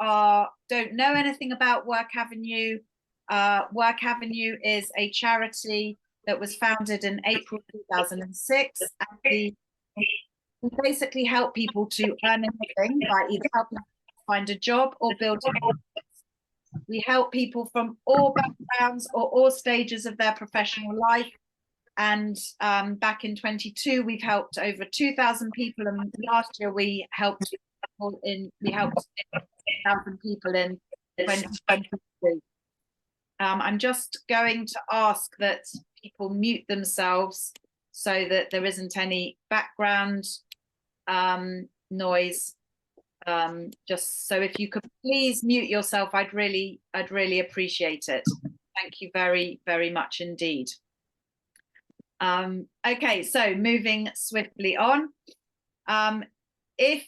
don't know anything about Work Avenue, Work Avenue is a charity that was founded in April 2006. And we basically help people to earn a living by either helping find a job or building a business. We help people from all backgrounds or all stages of their professional life. And back in 22, we've helped over 2,000 people. And last year we helped 2,000 people in 2023. I'm just going to ask that people mute themselves so that there isn't any background noise. Just so if you could please mute yourself, I'd really appreciate it. Thank you very, very much indeed. Okay, so moving swiftly on. If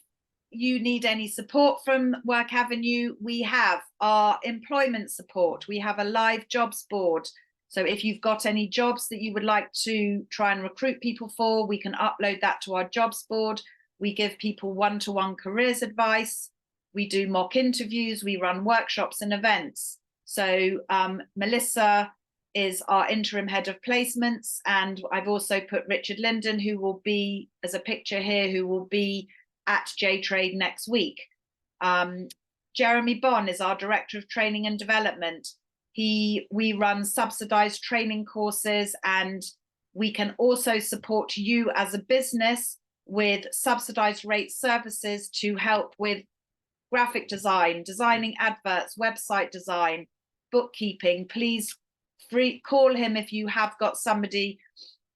you need any support from Work Avenue, we have our employment support. We have a live jobs board. So if you've got any jobs that you would like to try and recruit people for, we can upload that to our jobs board. We give people one-to-one careers advice. We do mock interviews. We run workshops and events. So Melissa is our interim head of placements. And I've also put Richard Linden, who will be, as a picture here, who will be at J Trade next week. Jeremy Bond is our director of training and development. We run subsidized training courses, and we can also support you as a business with subsidized rate services to help with graphic design, designing adverts, website design, bookkeeping. Please call him if you have got somebody,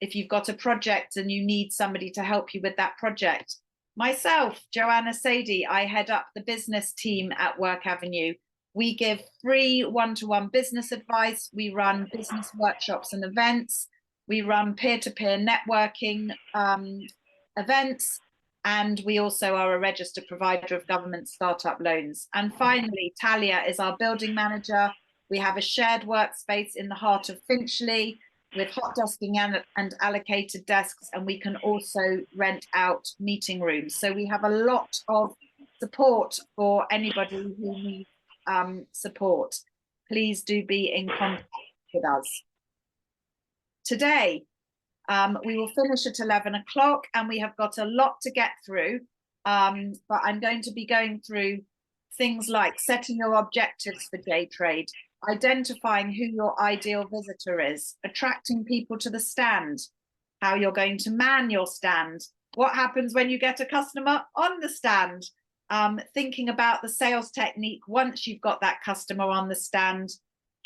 if you've got a project and you need somebody to help you with that project. Myself, Joanna Sadie, I head up the business team at Work Avenue. We give free one-to-one business advice. We run business workshops and events. We run peer-to-peer networking events. And we also are a registered provider of government startup loans. And finally, Talia is our building manager. We have a shared workspace in the heart of Finchley with hot desking and allocated desks, and we can also rent out meeting rooms. So we have a lot of support for anybody who needs support. Please do be in contact with us. Today, we will finish at 11 o'clock, and we have got a lot to get through, but I'm going to be going through things like setting your objectives for J Trade, identifying who your ideal visitor is, attracting people to the stand, how you're going to man your stand, what happens when you get a customer on the stand, thinking about the sales technique once you've got that customer on the stand,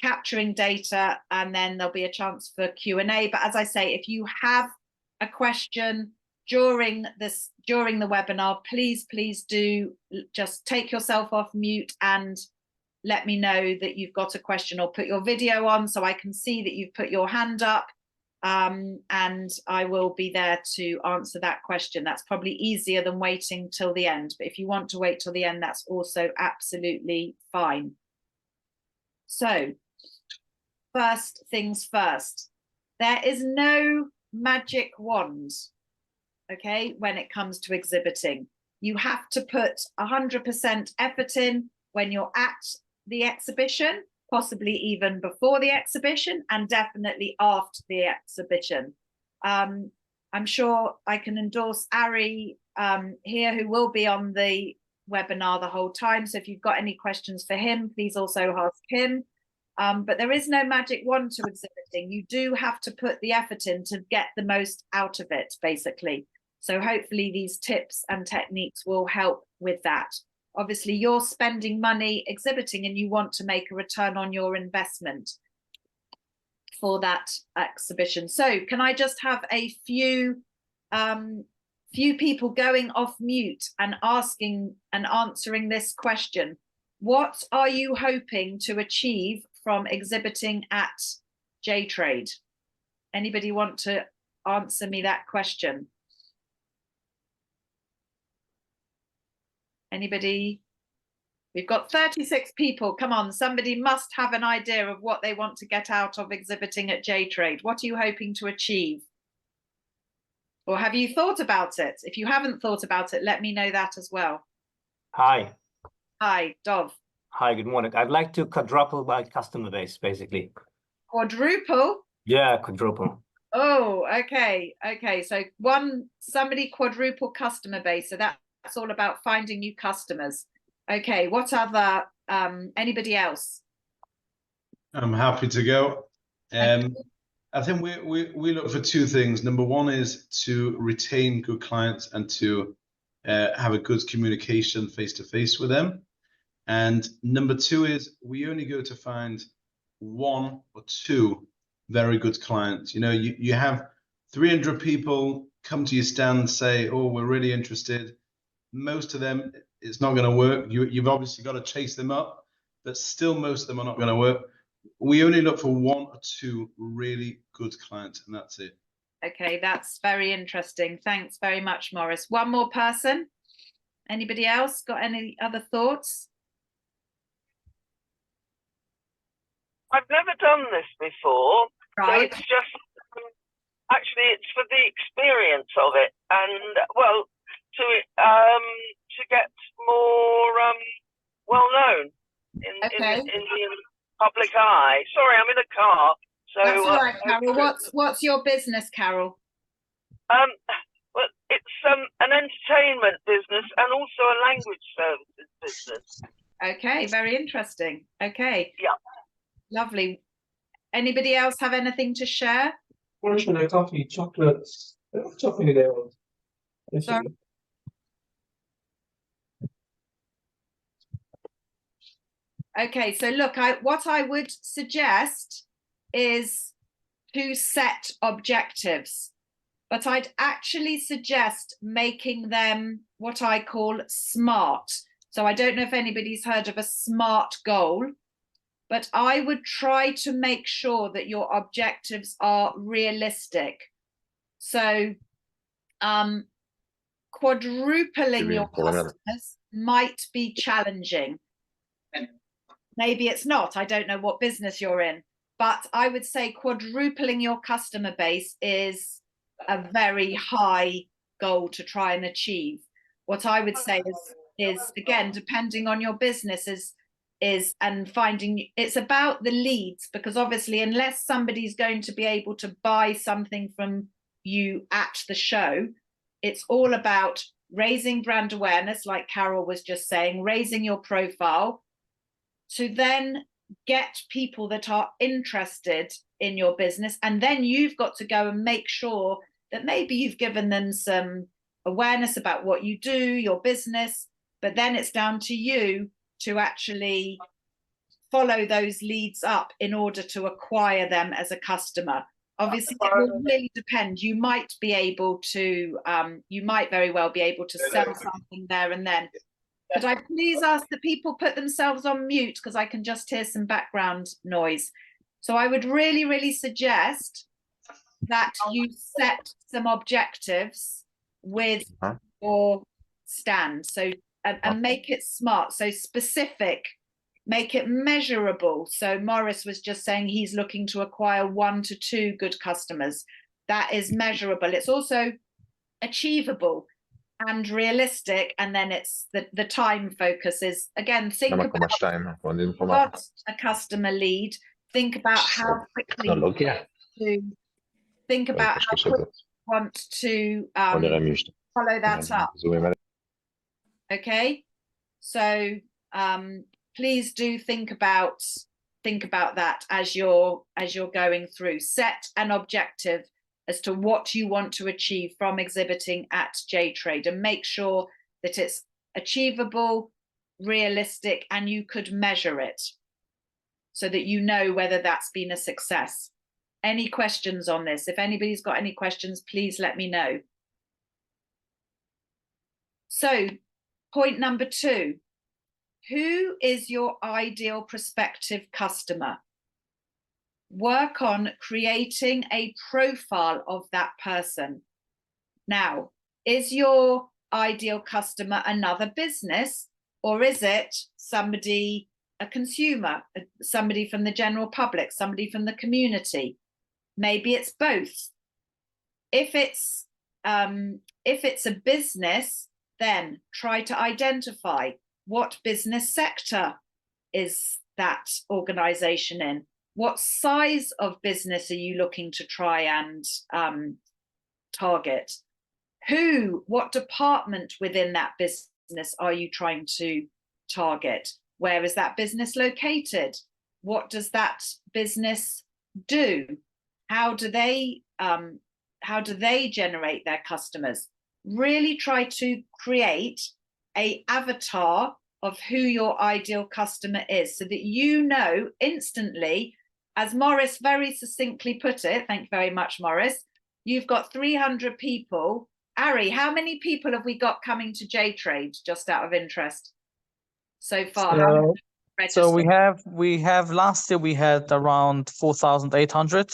capturing data, and then there'll be a chance for Q&A. But as I say, if you have a question during the webinar, please do just take yourself off mute and let me know that you've got a question, or put your video on so I can see that you've put your hand up, and I will be there to answer that question. That's probably easier than waiting till the end, but if you want to wait till the end, that's also absolutely fine. So first things first, there is no magic wand, okay, when it comes to exhibiting. You have to put 100% effort in when you're at the exhibition, possibly even before the exhibition, and definitely after the exhibition. I'm sure I can endorse Ari here, who will be on the webinar the whole time. So if you've got any questions for him, please also ask him. But there is no magic wand to exhibiting. You do have to put the effort in to get the most out of it, basically. So hopefully these tips and techniques will help with that. Obviously, you're spending money exhibiting and you want to make a return on your investment for that exhibition. So can I just have a few people going off mute and asking and answering this question? What are you hoping to achieve from exhibiting at J Trade? Anybody want to answer me that question? Anybody? We've got 36 people. Come on, somebody must have an idea of what they want to get out of exhibiting at J Trade. What are you hoping to achieve? Or have you thought about it? If you haven't thought about it, let me know that as well. Hi. Hi, Dov. Hi, good morning. I'd like to quadruple my customer base, basically. Quadruple? Yeah, quadruple. Oh, okay. Okay. So somebody quadruple customer base. So that's all about finding new customers. Okay. What other, anybody else? I'm happy to go. I think we look for two things. Number one is to retain good clients and to have a good communication face to face with them. And number two is we only go to find one or two very good clients. You know, you have 300 people come to your stand and say, oh, we're really interested. Most of them, it's not going to work. You've obviously got to chase them up, but still most of them are not going to work. We only look for one or two really good clients, and that's it. Okay, that's very interesting. Thanks very much, Morris. One more person. Anybody else got any other thoughts? I've never done this before, Right. so it's just actually it's for the experience of it, and well, to get more well known in the public eye. Sorry, I'm in a car, so that's all right, Carol. What's your business, Carol? Well, it's an entertainment business and also a language services business. Okay, very interesting. Okay. Yeah. Lovely. Anybody else have anything to share? Coffee, chocolates, chocolate there. Sorry. Okay, so look, what I would suggest is to set objectives, but I'd actually suggest making them what I call SMART. So I don't know if anybody's heard of a SMART goal, but I would try to make sure that your objectives are realistic. So quadrupling your customers might be challenging. Maybe it's not. I don't know what business you're in, but I would say quadrupling your customer base is a very high goal to try and achieve. What I would say is again, depending on your business, and finding, it's about the leads, because obviously unless somebody's going to be able to buy something from you at the show, it's all about raising brand awareness, like Carol was just saying, raising your profile, to then get people that are interested in your business. And then you've got to go and make sure that maybe you've given them some awareness about what you do, your business, but then it's down to you to actually follow those leads up in order to acquire them as a customer. Obviously, it will really depend. You might be able to, you might very well be able to sell something there and then. Could I please ask that people put themselves on mute, because I can just hear some background noise. So I would really, really suggest that you set some objectives with your stand. So, and make it SMART, so specific, make it measurable. So Morris was just saying he's looking to acquire 1 to 2 good customers. That is measurable. It's also achievable and realistic, and then it's the time focus is, again, think about not a customer lead, think about how quickly to think about how quickly you want to follow that up. Okay, so please do think about that as you're going through. Set an objective as to what you want to achieve from exhibiting at J Trade, and make sure that it's achievable, realistic, and you could measure it so that you know whether that's been a success. Any questions on this? If anybody's got any questions, please let me know. So, point number 2, who is your ideal prospective customer? Work on creating a profile of that person. Now, is your ideal customer another business, or is it somebody, a consumer, somebody from the general public, somebody from the community? Maybe it's both. If it's a business, then try to identify what business sector is that organization in? What size of business are you looking to try and target? What department within that business are you trying to target? Where is that business located? What does that business do? How do they generate their customers? Really try to create an avatar of who your ideal customer is, so that you know instantly, as Morris very succinctly put it, thank you very much, Morris, you've got 300 people. Ari, how many people have we got coming to J Trade, just out of interest, so far? So we have last year we had around 4,800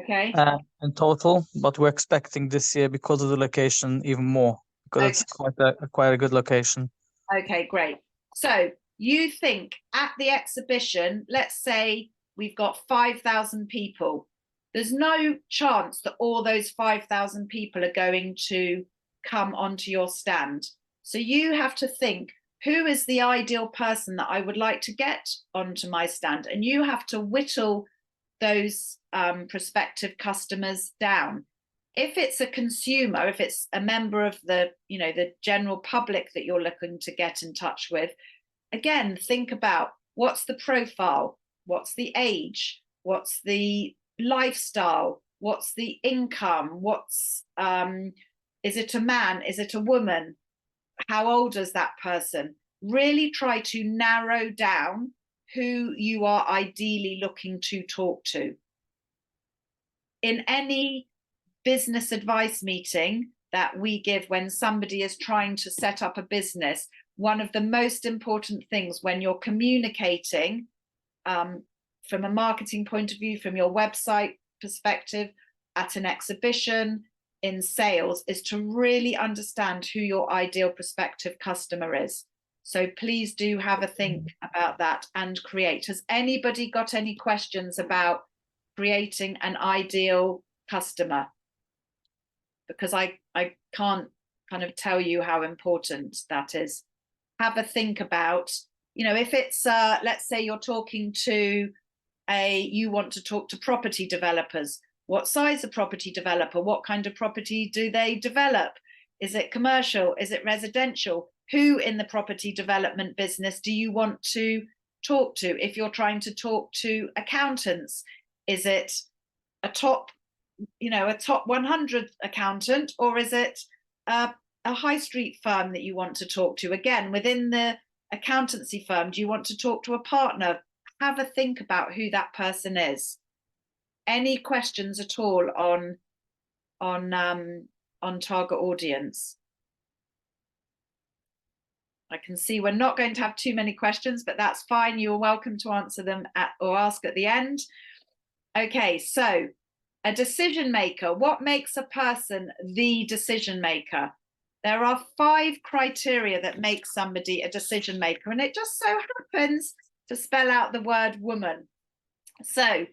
in total, but we're expecting this year, because of the location, even more, because it's quite a good location. Okay, great. So you think at the exhibition, let's say we've got 5,000 people. There's no chance that all those 5,000 people are going to come onto your stand. So you have to think, who is the ideal person that I would like to get onto my stand? And you have to whittle those prospective customers down. If it's a consumer, if it's a member of the general public that you're looking to get in touch with, again, think about what's the profile, what's the age, what's the lifestyle, what's the income, is it a man, is it a woman, how old is that person? Really try to narrow down who you are ideally looking to talk to. In any business advice meeting that we give when somebody is trying to set up a business, one of the most important things when you're communicating from a marketing point of view, from your website perspective, at an exhibition, in sales, is to really understand who your ideal prospective customer is. So please do have a think about that and create. Has anybody got any questions about creating an ideal customer? Because I can't kind of tell you how important that is. Have a think about, if it's, let's say you're talking to you want to talk to property developers. What size of property developer? What kind of property do they develop? Is it commercial? Is it residential? Who in the property development business do you want to talk to? If you're trying to talk to accountants, is it a top 100 accountant, or is it a high street firm that you want to talk to? Again, within the accountancy firm, do you want to talk to a partner? Have a think about who that person is. Any questions at all on target audience? I can see we're not going to have too many questions, but that's fine. You're welcome to answer them or ask at the end. Okay, so a decision maker. What makes a person the decision maker? There are 5 criteria that make somebody a decision maker, and it just so happens to spell out the word woman. So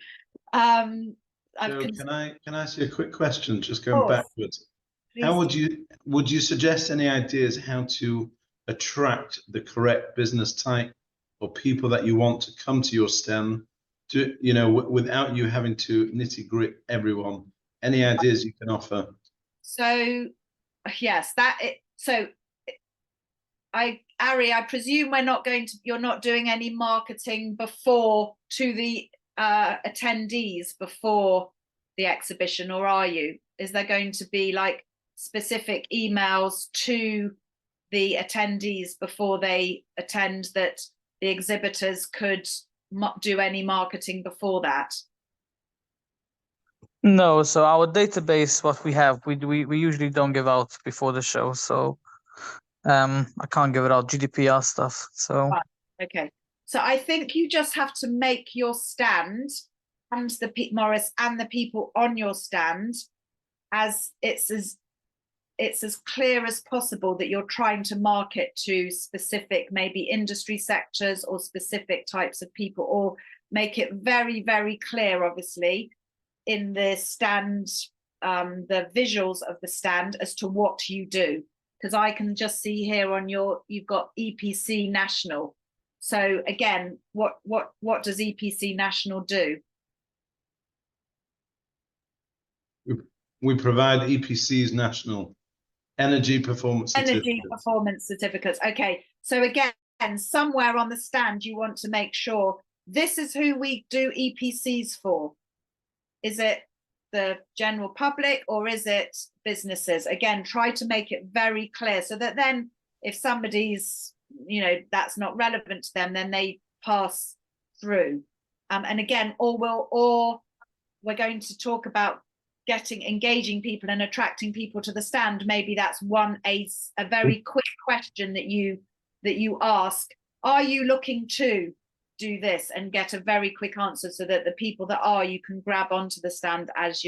can I ask you a quick question, just going backwards? Please. How would you suggest any ideas how to attract the correct business type or people that you want to come to your stand, to without you having to nitty-gritty everyone? Any ideas you can offer? So yes, Ari, I presume you're not doing any marketing before to the attendees before the exhibition, or are you? Is there going to be like specific emails to the attendees before they attend that the exhibitors could do any marketing before that? No, so our database, what we have, we usually don't give out before the show, so I can't give it out, GDPR stuff. So okay, so I think you just have to make your stand and Morris and the people on your stand as it's as clear as possible that you're trying to market to specific maybe industry sectors or specific types of people, or make it very, very clear, obviously, in the stand, the visuals of the stand as to what you do. Because I can just see here on you've got EPC National. So again, what does EPC National do? We provide EPC's national energy performance certificates. Okay, so again, somewhere on the stand, you want to make sure this is who we do EPCs for. Is it the general public or is it businesses? Again, try to make it very clear so that then if somebody's, you know, that's not relevant to them, then they pass through. And again, or we're going to talk about engaging people and attracting people to the stand. Maybe that's a very quick question that you ask. Are you looking to do this, and get a very quick answer so that the people that are, you can grab onto the stand as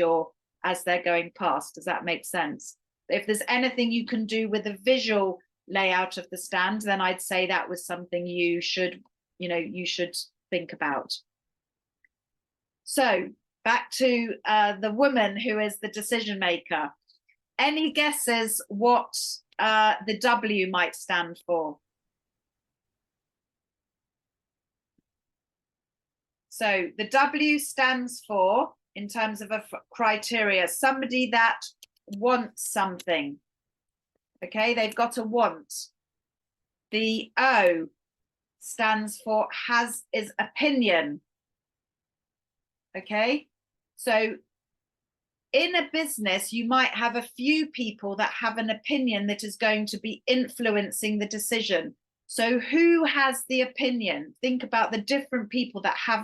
they're going past. Does that make sense? If there's anything you can do with the visual layout of the stand, then I'd say that was something you should think about. So back to the woman who is the decision maker. Any guesses what the W might stand for? So the W stands for, in terms of a criteria, somebody that wants something. Okay, they've got a want. The O stands for is opinion. Okay, so in a business, you might have a few people that have an opinion that is going to be influencing the decision. So who has the opinion? Think about the different people that have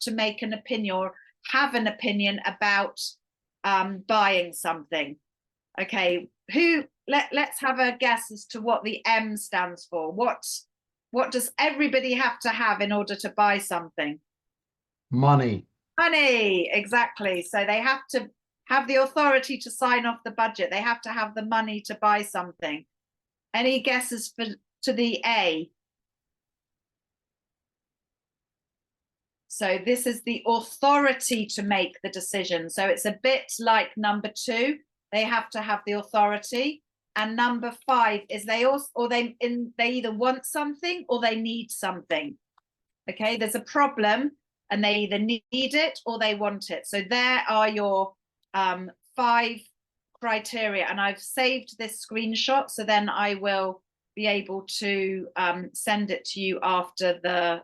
to make an opinion or have an opinion about buying something. Okay, let's have a guess as to what the M stands for. What does everybody have to have in order to buy something? Money. Money, exactly. So they have to have the authority to sign off the budget. They have to have the money to buy something. Any guesses to the A? So this is the authority to make the decision. So it's a bit like number 2. They have to have the authority. And number 5 is they either want something or they need something. Okay, there's a problem and they either need it or they want it. So there are your 5 criteria, and I've saved this screenshot, so then I will be able to send it to you after the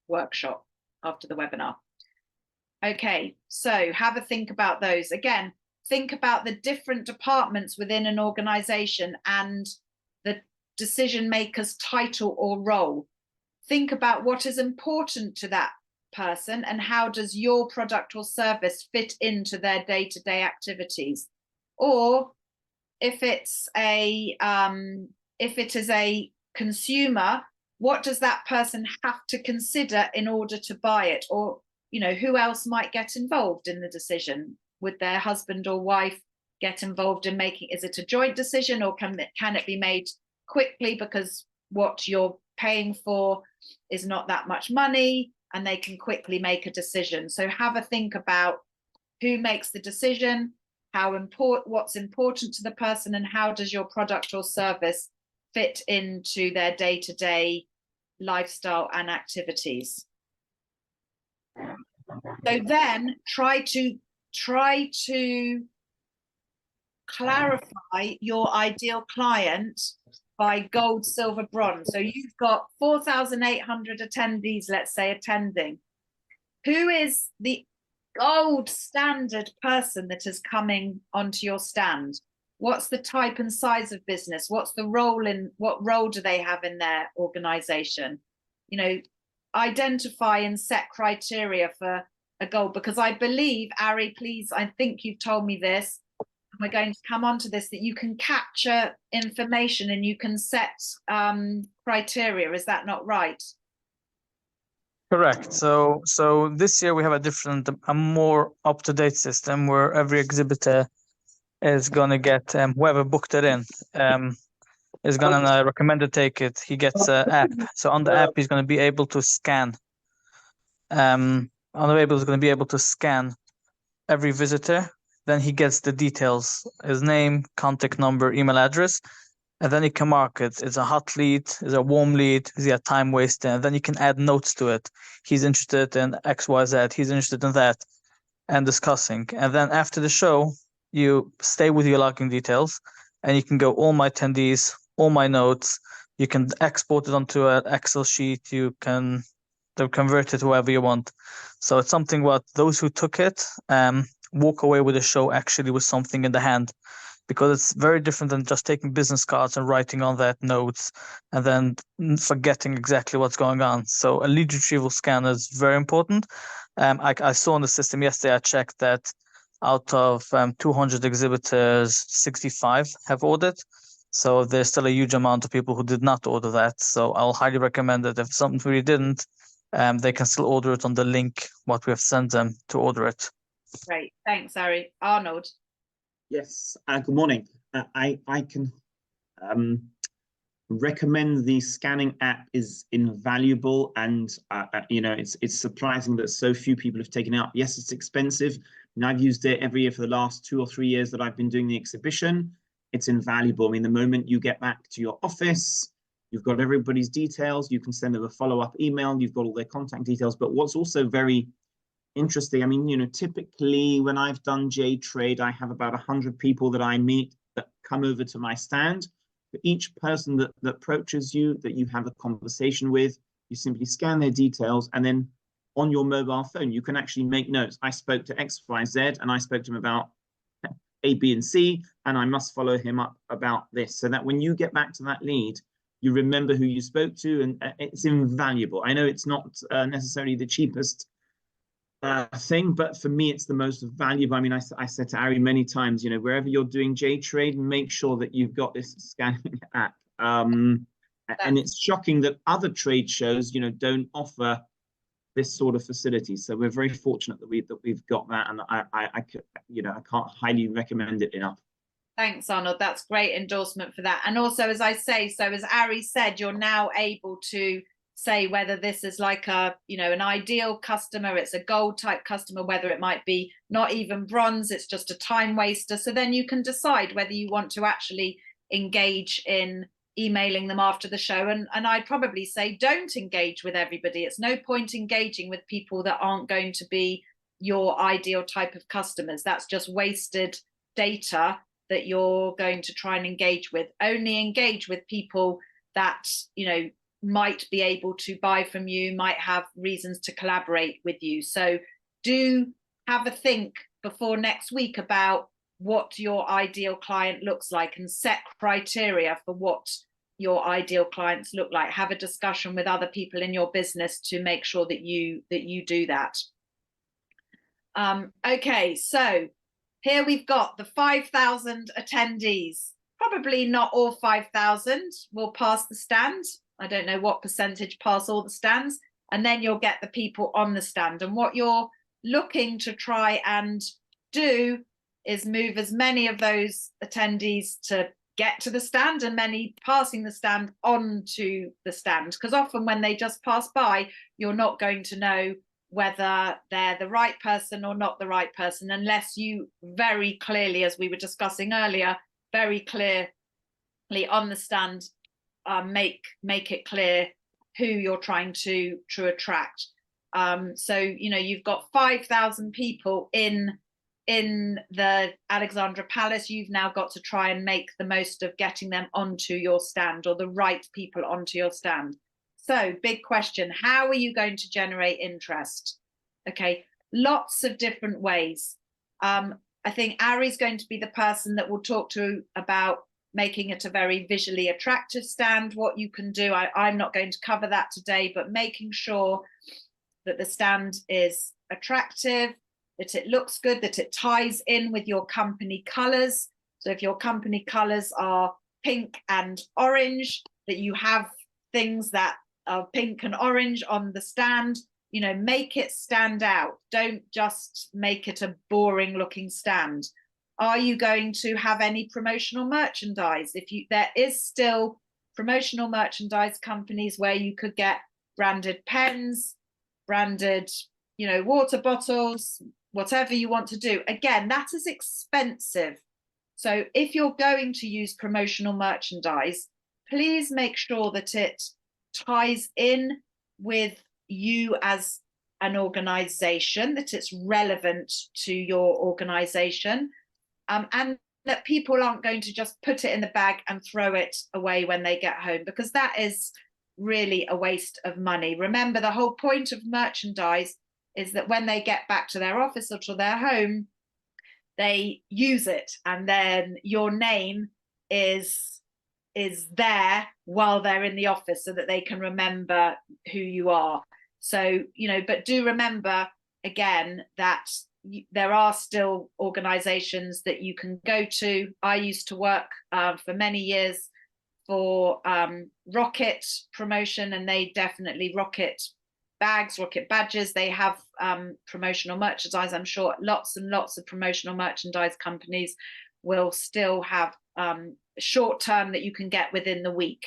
workshop, after the webinar. Okay, so have a think about those. Again, think about the different departments within an organization and the decision maker's title or role. Think about what is important to that person and how does your product or service fit into their day-to-day activities. Or if it is a consumer, what does that person have to consider in order to buy it? Or, you know, who else might get involved in the decision? Would their husband or wife get involved in making, is it a joint decision, or can it be made quickly because what you're paying for is not that much money and they can quickly make a decision? So have a think about who makes the decision, what's important to the person, and how does your product or service fit into their day-to-day lifestyle and activities. So then try to clarify your ideal client by gold, silver, bronze. So you've got 4,800 attendees, let's say, attending. Who is the gold standard person that is coming onto your stand? What's the type and size of business? What's the role what role do they have in their organization? You know, identify and set criteria for a goal, because I believe, Ari, please, I think you've told me this, and we're going to come on to this, that you can capture information and you can set criteria. Is that not right? Correct. So this year we have a more up-to-date system where every exhibitor is going to get, whoever booked it in, is going to recommend to take it. He gets an app. So on the app, he's going to be able to scan. On the app, he's going to be able to scan every visitor then he gets the details, his name, contact number, email address, and then you can mark it. It's a hot lead, is a warm lead, is he a time waster? And then you can add notes to it. He's interested in XYZ, he's interested in that, and discussing. And then after the show, you stay with your login details, and you can go all my attendees, all my notes. You can export it onto an Excel sheet. You can convert it however you want. So it's something what those who took it walk away with the show actually with something in the hand, because it's very different than just taking business cards and writing on that notes and then forgetting exactly what's going on. So a lead retrieval scan is very important. I saw in the system yesterday, I checked that out of 200 exhibitors, 65 have ordered. So there's still a huge amount of people who did not order that. So I'll highly recommend that if something really didn't, they can still order it on the link what we have sent them to order it. Great, thanks, Ari. Arnold. Yes, good morning. I can recommend the scanning app is invaluable, and you know, it's surprising that so few people have taken it up. Yes, it's expensive, and I've used it every year for the last 2 or 3 years that I've been doing the exhibition. It's invaluable. I mean, the moment you get back to your office, you've got everybody's details. You can send them a follow-up email. You've got all their contact details. But what's also very interesting, I mean, you know, typically when I've done J Trade, I have about 100 people that I meet that come over to my stand. For each person that approaches you, that you have a conversation with, you simply scan their details, and then on your mobile phone, you can actually make notes. I spoke to XYZ, and I spoke to him about A, B, and C, and I must follow him up about this, so that when you get back to that lead, you remember who you spoke to, and it's invaluable. I know it's not necessarily the cheapest thing, but for me, it's the most valuable. I mean, I said to Ari many times, you know, wherever you're doing J Trade, make sure that you've got this scanning app. And it's shocking that other trade shows, you know, don't offer this sort of facility. So we're very fortunate that we've got that, and I you know, I can't highly recommend it enough. Thanks, Arnold. That's great endorsement for that. And also, as I say, so as Ari said, you're now able to say whether this is like a, you know, an ideal customer, it's a gold type customer, whether it might be not even bronze, it's just a time waster. So then you can decide whether you want to actually engage in emailing them after the show. And I'd probably say don't engage with everybody. It's no point engaging with people that aren't going to be your ideal type of customers. That's just wasted data that you're going to try and engage with. Only engage with people that, you know, might be able to buy from you, might have reasons to collaborate with you. So do have a think before next week about what your ideal client looks like, and set criteria for what your ideal clients look like. Have a discussion with other people in your business to make sure that you do that. Okay, so here we've got the 5,000 attendees. Probably not all 5,000 will pass the stand. I don't know what percentage pass all the stands, and then you'll get the people on the stand. And what you're looking to try and do is move as many of those attendees to get to the stand, and many passing the stand onto the stand, because often when they just pass by, you're not going to know whether they're the right person or not the right person, unless you very clearly, as we were discussing earlier, very clearly on the stand make it clear who you're trying to attract. So, you know, you've got 5,000 people in the Alexandra Palace. You've now got to try and make the most of getting them onto your stand, or the right people onto your stand. So, big question, how are you going to generate interest? Okay, lots of different ways. I think Ari's going to be the person that will talk to about making it a very visually attractive stand. What you can do, I'm not going to cover that today, but making sure that the stand is attractive, that it looks good, that it ties in with your company colors. So if your company colors are pink and orange, that you have things that are pink and orange on the stand, you know, make it stand out. Don't just make it a boring looking stand. Are you going to have any promotional merchandise? There is still promotional merchandise companies where you could get branded pens, branded, you know, water bottles, whatever you want to do. Again, that is expensive. So if you're going to use promotional merchandise, please make sure that it ties in with you as an organization, that it's relevant to your organization, and that people aren't going to just put it in the bag and throw it away when they get home, because that is really a waste of money. Remember, the whole point of merchandise is that when they get back to their office or to their home, they use it, and then your name is there while they're in the office, so that they can remember who you are. So, but do remember again that there are still organizations that you can go to. I used to work for many years for Rocket Promotion, and they definitely, Rocket bags, Rocket badges, they have promotional merchandise. I'm sure lots and lots of promotional merchandise companies will still have short term that you can get within the week.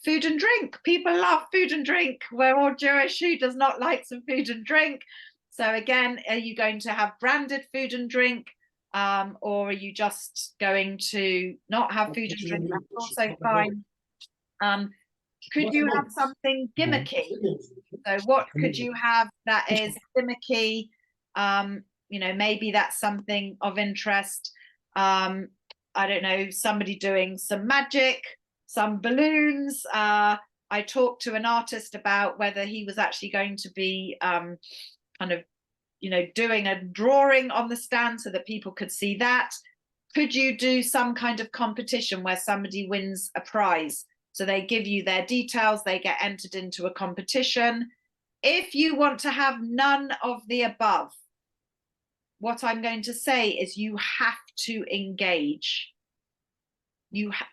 Food and drink, people love food and drink. We're all Jewish, who does not like some food and drink? So again, are you going to have branded food and drink, or are you just going to not have food and drink? That's also fine. Could you have something gimmicky? So what could you have that is gimmicky? Maybe that's something of interest. I don't know, somebody doing some magic, some balloons. I talked to an artist about whether he was actually going to be doing a drawing on the stand so that people could see that. Could you do some kind of competition where somebody wins a prize? So they give you their details, they get entered into a competition. If you want to have none of the above, what I'm going to say is you have to engage.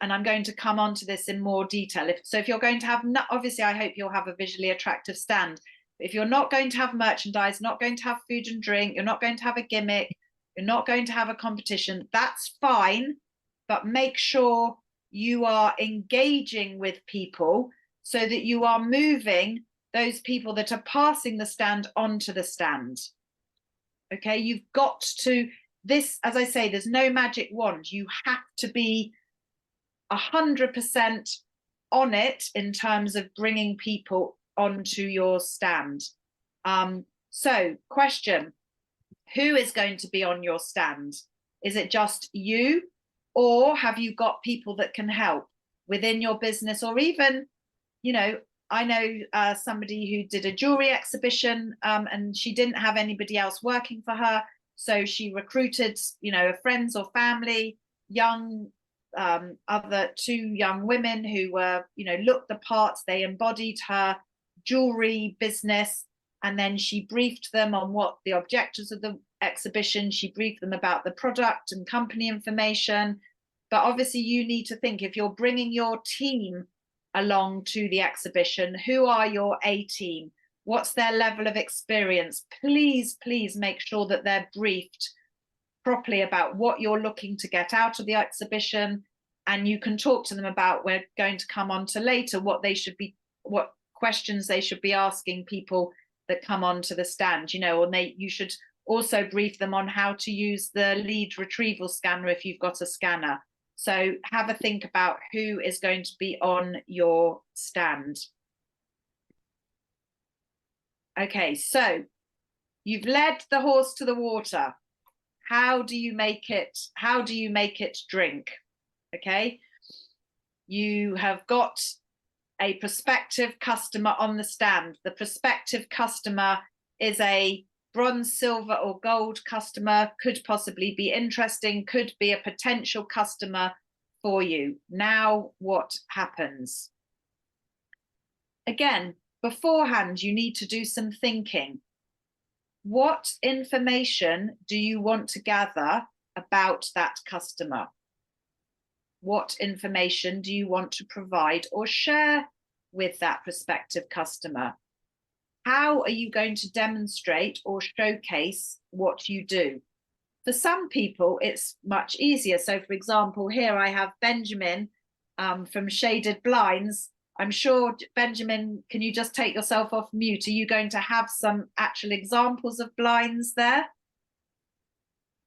And I'm going to come on to this in more detail. If you're going to have, obviously I hope you'll have a visually attractive stand. If you're not going to have merchandise, not going to have food and drink, you're not going to have a gimmick, you're not going to have a competition, that's fine, but make sure you are engaging with people so that you are moving those people that are passing the stand onto the stand. Okay, you've got to, this, as I say, there's no magic wand. You have to be 100% on it in terms of bringing people onto your stand. So question, who is going to be on your stand? Is it just you, or have you got people that can help within your business? Or even, I know somebody who did a jewelry exhibition, and she didn't have anybody else working for her, so she recruited friends or family, other two young women who were looked the part. They embodied her jewelry business, and then she briefed them on what the objectives of the exhibition. She briefed them about the product and company information. But obviously you need to think, if you're bringing your team along to the exhibition, who are your A team? What's their level of experience? Please make sure that they're briefed properly about what you're looking to get out of the exhibition. And you can talk to them about, we're going to come on to later, what questions they should be asking people that come onto the stand, or you should also brief them on how to use the lead retrieval scanner if you've got a scanner. So have a think about who is going to be on your stand. Okay, so you've led the horse to the water. How do you make it drink? Okay, you have got a prospective customer on the stand. The prospective customer is a bronze, silver, or gold customer, could possibly be interesting, could be a potential customer for you. Now, what happens? Again, beforehand, you need to do some thinking. What information do you want to gather about that customer? What information do you want to provide or share with that prospective customer? How are you going to demonstrate or showcase what you do? For some people, it's much easier. So, for example, here I have Benjamin from Shaded Blinds. I'm sure, Benjamin, can you just take yourself off mute? Are you going to have some actual examples of blinds there?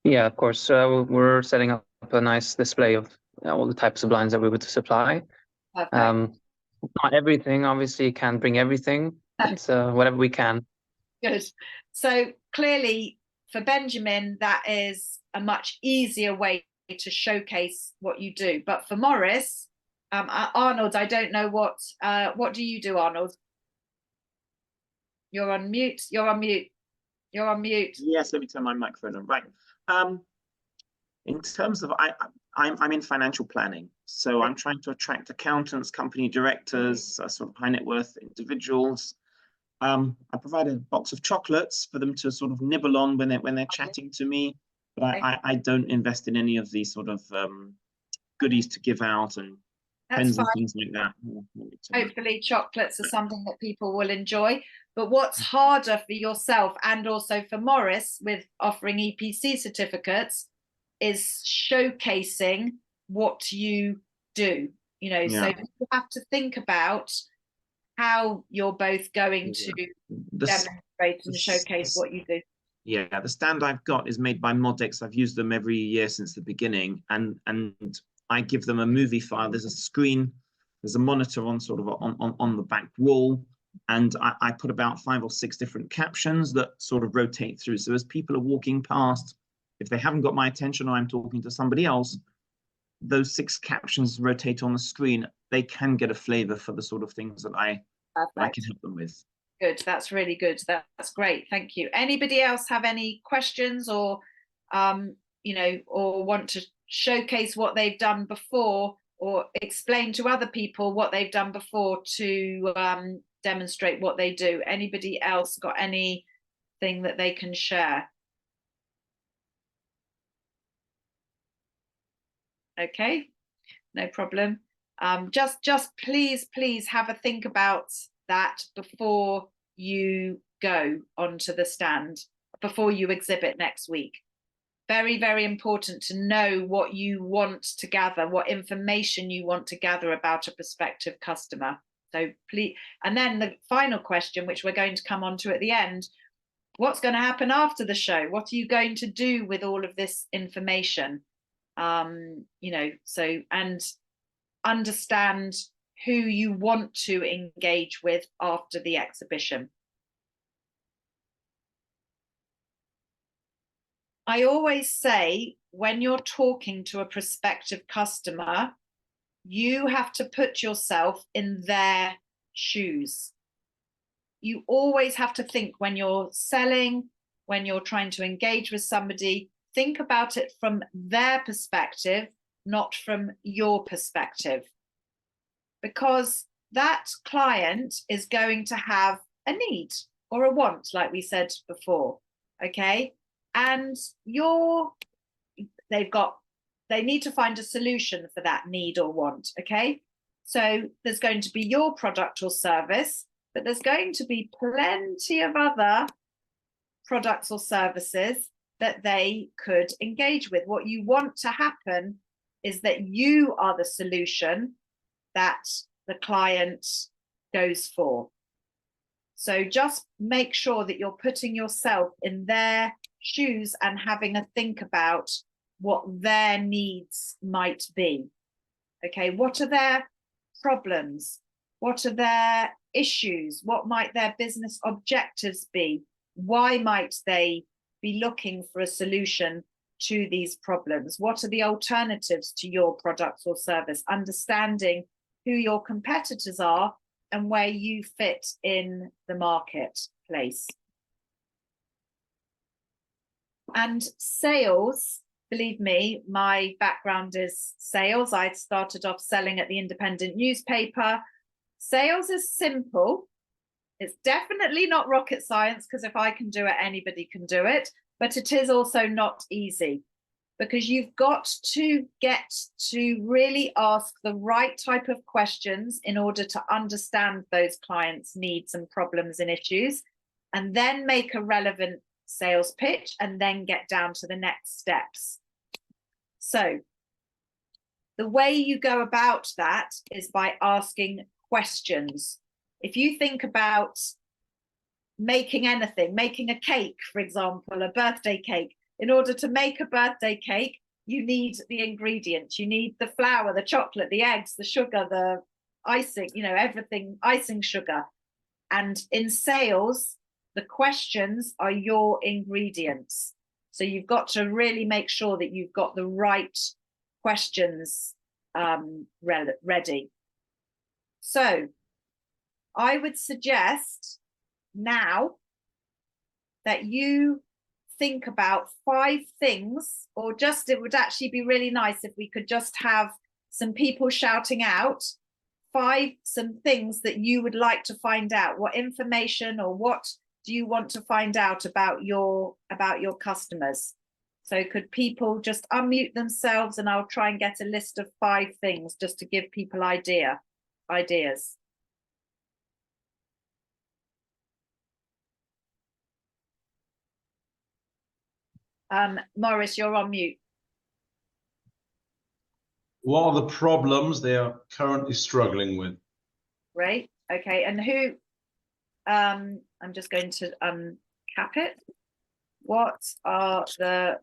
Yeah, of course. We're setting up a nice display of all the types of blinds that we would supply. Perfect. Not everything, obviously, can't bring everything. It's whatever we can. Good. So clearly, for Benjamin, that is a much easier way to showcase what you do. But for Morris, Arnold, I don't know what do you do, Arnold? You're on mute. You're on mute. You're on mute. Yes, let me turn my microphone on. Right. In terms of, I'm in financial planning, so I'm trying to attract accountants, company directors, sort of high net worth individuals. I provide a box of chocolates for them to sort of nibble on when they're chatting to me, but I don't invest in any of these sort of goodies to give out and pens and things like that. Hopefully chocolates are something that people will enjoy. But what's harder for yourself and also for Morris with offering EPC certificates is showcasing what you do. You know, so you have to think about how you're both going to demonstrate and showcase what you do. Yeah, the stand I've got is made by Modex. I've used them every year since the beginning, and I give them a movie file. There's a screen, there's a monitor on sort of on the back wall, and I put about 5 or 6 different captions that sort of rotate through. So as people are walking past, if they haven't got my attention or I'm talking to somebody else, those 6 captions rotate on the screen. They can get a flavor for the sort of things that I can help them with. Good, that's really good. That's great. Thank you. Anybody else have any questions or you know, or want to showcase what they've done before or explain to other people what they've done before to demonstrate what they do? Anybody else got anything that they can share? Okay, no problem. Just please have a think about that before you go onto the stand, before you exhibit next week. Very, very important to know what you want to gather, what information you want to gather about a prospective customer. So please, and then the final question, which we're going to come on to at the end, what's going to happen after the show? What are you going to do with all of this information? You know, so, and understand who you want to engage with after the exhibition. I always say when you're talking to a prospective customer, you have to put yourself in their shoes. You always have to think when you're selling, when you're trying to engage with somebody, think about it from their perspective, not from your perspective. Because that client is going to have a need or a want, like we said before, okay? And they need to find a solution for that need or want, okay? So there's going to be your product or service, but there's going to be plenty of other products or services that they could engage with. What you want to happen is that you are the solution that the client goes for. So just make sure that you're putting yourself in their shoes and having a think about what their needs might be. Okay, what are their problems? What are their issues? What might their business objectives be? Why might they be looking for a solution to these problems? What are the alternatives to your products or service? Understanding who your competitors are and where you fit in the marketplace. And sales, believe me, my background is sales. I started off selling at the independent newspaper. Sales is simple. It's definitely not rocket science, because if I can do it, anybody can do it. But it is also not easy, because you've got to get to really ask the right type of questions in order to understand those clients' needs and problems and issues, and then make a relevant sales pitch, and then get down to the next steps. So the way you go about that is by asking questions. If you think about making anything, making a cake, for example, a birthday cake, in order to make a birthday cake, you need the ingredients. You need the flour, the chocolate, the eggs, the sugar, the icing, you know, everything, icing sugar. And in sales, the questions are your ingredients. So you've got to really make sure that you've got the right questions ready. So I would suggest now that you think about 5 things, or just, it would actually be really nice if we could just have some people shouting out some things that you would like to find out. What information or what do you want to find out about your customers? So could people just unmute themselves, and I'll try and get a list of 5 things just to give people ideas. Morris, you're on mute. What are the problems they are currently struggling with? Great. Okay. And who? I'm just going to cap it. What are the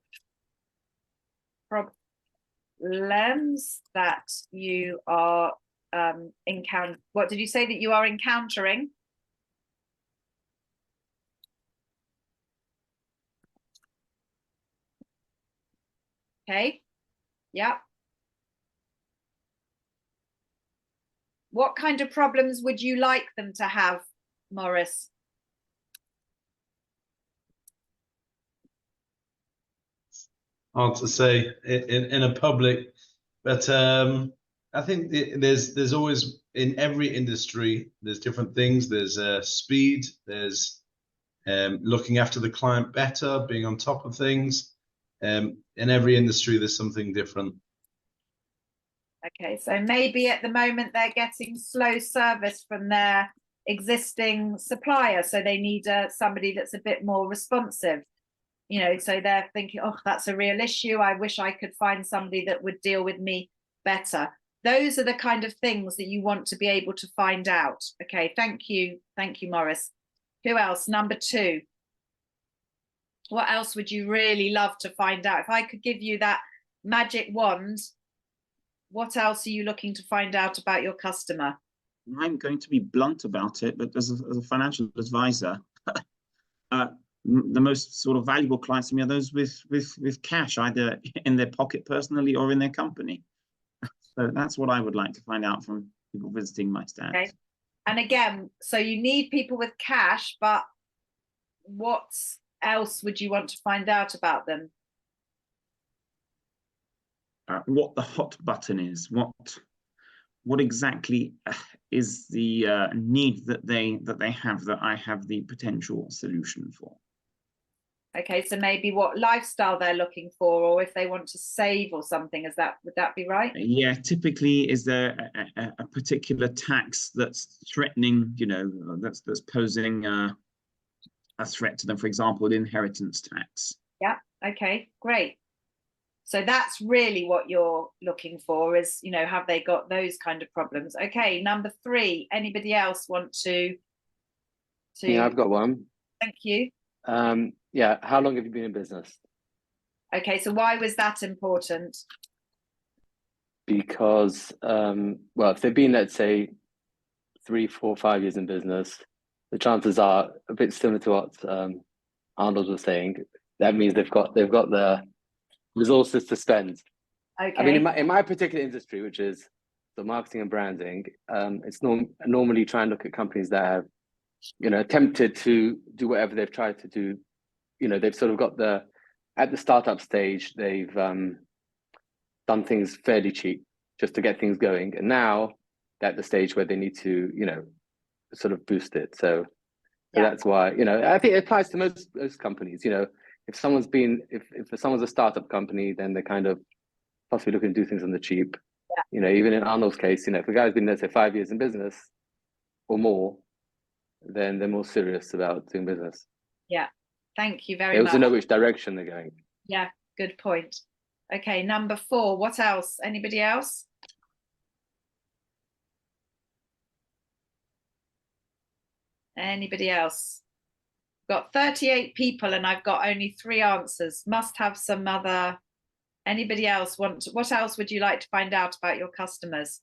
problems that you are encountering? What did you say that you are encountering? Okay. Yeah. What kind of problems would you like them to have, Morris? Hard to say in a public, but I think there's always, in every industry, there's different things. There's speed, there's looking after the client better, being on top of things. In every industry, there's something different. Okay, so maybe at the moment they're getting slow service from their existing supplier, so they need somebody that's a bit more responsive. You know, so they're thinking, oh, that's a real issue. I wish I could find somebody that would deal with me better. Those are the kind of things that you want to be able to find out. Okay, thank you, Morris. Who else? Number 2. What else would you really love to find out? If I could give you that magic wand, what else are you looking to find out about your customer? I'm going to be blunt about it, but as a financial advisor, the most sort of valuable clients to me are those with cash, either in their pocket personally or in their company. So that's what I would like to find out from people visiting my stands. Okay. And again, so you need people with cash, but what else would you want to find out about them? What the hot button is, what exactly is the need that they have that I have the potential solution for. Okay, so maybe what lifestyle they're looking for, or if they want to save or something, would that be right? Yeah, typically, is there a particular tax that's threatening, you know, that's posing a threat to them, for example, the inheritance tax? Yeah, okay, great. So that's really what you're looking for, is, you know, have they got those kind of problems? Okay, number 3, anybody else want to? Yeah, I've got one. Thank you. Yeah, how long have you been in business? Okay, so why was that important? Because, well, if they've been, let's say, 3, 4, 5 years in business, the chances are a bit similar to what Arnold was saying. That means they've got the resources to spend. Okay. I mean, in my particular industry, which is the marketing and branding, it's normally try and look at companies that have, you know, attempted to do whatever they've tried to do. You know, they've sort of got at the startup stage, they've done things fairly cheap just to get things going, and now they're at the stage where they need to, you know, sort of boost it. So that's why, you know, I think it applies to most companies. You know, if someone's a startup company, then they're kind of possibly looking to do things on the cheap. Yeah. You know, even in Arnold's case, you know, if a guy's been, let's say, 5 years in business or more, then they're more serious about doing business. Yeah, thank you very they much. also know which direction they're going. Yeah, good point. Okay, number 4, what else? Anybody else? Anybody else? Got 38 people and I've got only 3 answers. Must have some other. Anybody else what else would you like to find out about your customers?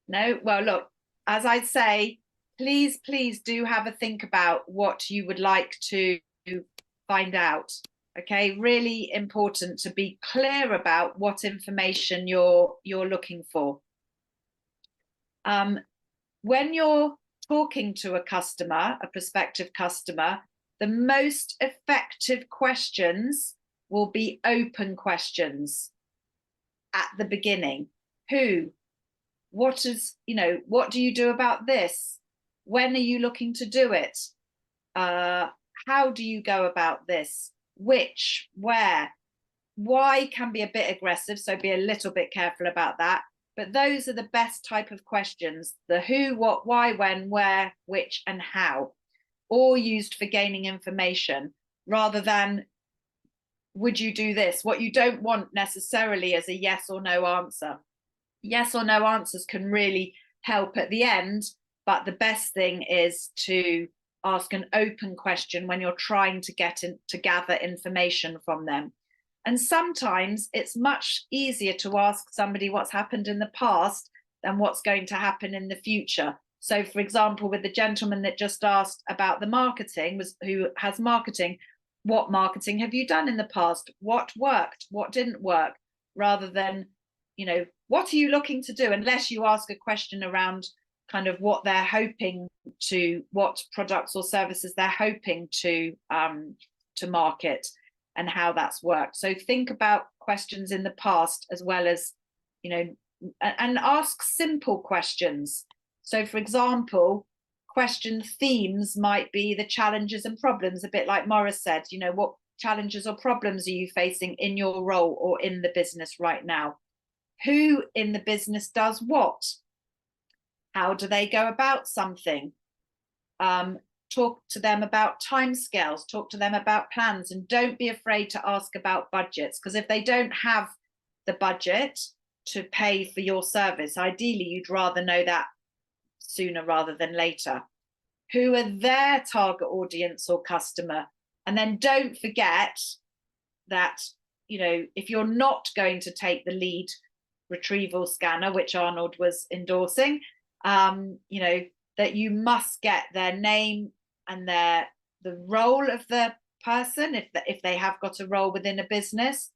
No? Well, look, as I say, please do have a think about what you would like to find out. Okay, really important to be clear about what information you're looking for. When you're talking to a customer, a prospective customer, the most effective questions will be open questions at the beginning. Who? What is, what do you do about this? When are you looking to do it? How do you go about this? Which, where? Why can be a bit aggressive, so be a little bit careful about that. But those are the best type of questions: the who, what, why, when, where, which, and how, all used for gaining information, rather than would you do this? What you don't want necessarily is a yes or no answer. Yes or no answers can really help at the end, but the best thing is to ask an open question when you're trying to gather information from them. And sometimes it's much easier to ask somebody what's happened in the past than what's going to happen in the future. So, for example, with the gentleman that just asked about the marketing, who has marketing, what marketing have you done in the past? What worked? What didn't work? Rather than, what are you looking to do? Unless you ask a question around kind of what they're hoping to, what products or services they're hoping to market, and how that's worked. So think about questions in the past as well as, and ask simple questions. So, for example, question themes might be the challenges and problems, a bit like Morris said. What challenges or problems are you facing in your role or in the business right now? Who in the business does what? How do they go about something? Talk to them about timescales, talk to them about plans, and don't be afraid to ask about budgets, because if they don't have the budget to pay for your service, ideally you'd rather know that sooner rather than later. Who are their target audience or customer? And then don't forget that, if you're not going to take the lead retrieval scanner, which Arnold was endorsing, that you must get their name and the role of the person, if they have got a role within a business,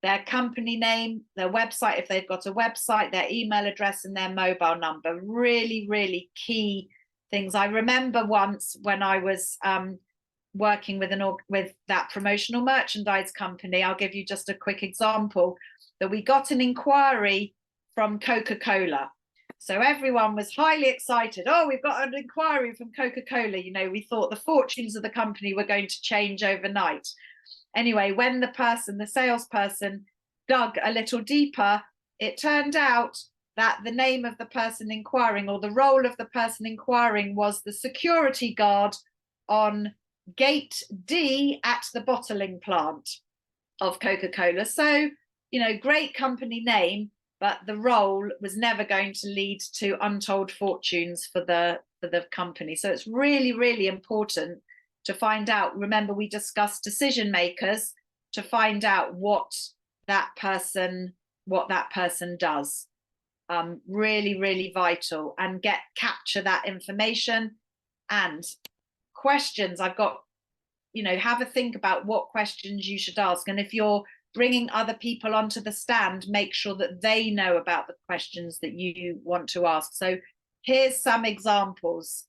their company name, their website, if they've got a website, their email address, and their mobile number. Really, really key things. I remember once when I was working with that promotional merchandise company, I'll give you just a quick example, that we got an inquiry from Coca-Cola. So everyone was highly excited. Oh, we've got an inquiry from Coca-Cola. We thought the fortunes of the company were going to change overnight. Anyway, when the salesperson dug a little deeper, it turned out that the name of the person inquiring, or the role of the person inquiring, was the security guard on gate D at the bottling plant of Coca-Cola. So, great company name, but the role was never going to lead to untold fortunes for the company. So it's really, really important to find out. Remember, we discussed decision makers, to find out what that person does. Really, really vital, and capture that information. And questions, I've got, have a think about what questions you should ask. And if you're bringing other people onto the stand, make sure that they know about the questions that you want to ask. So here's some examples.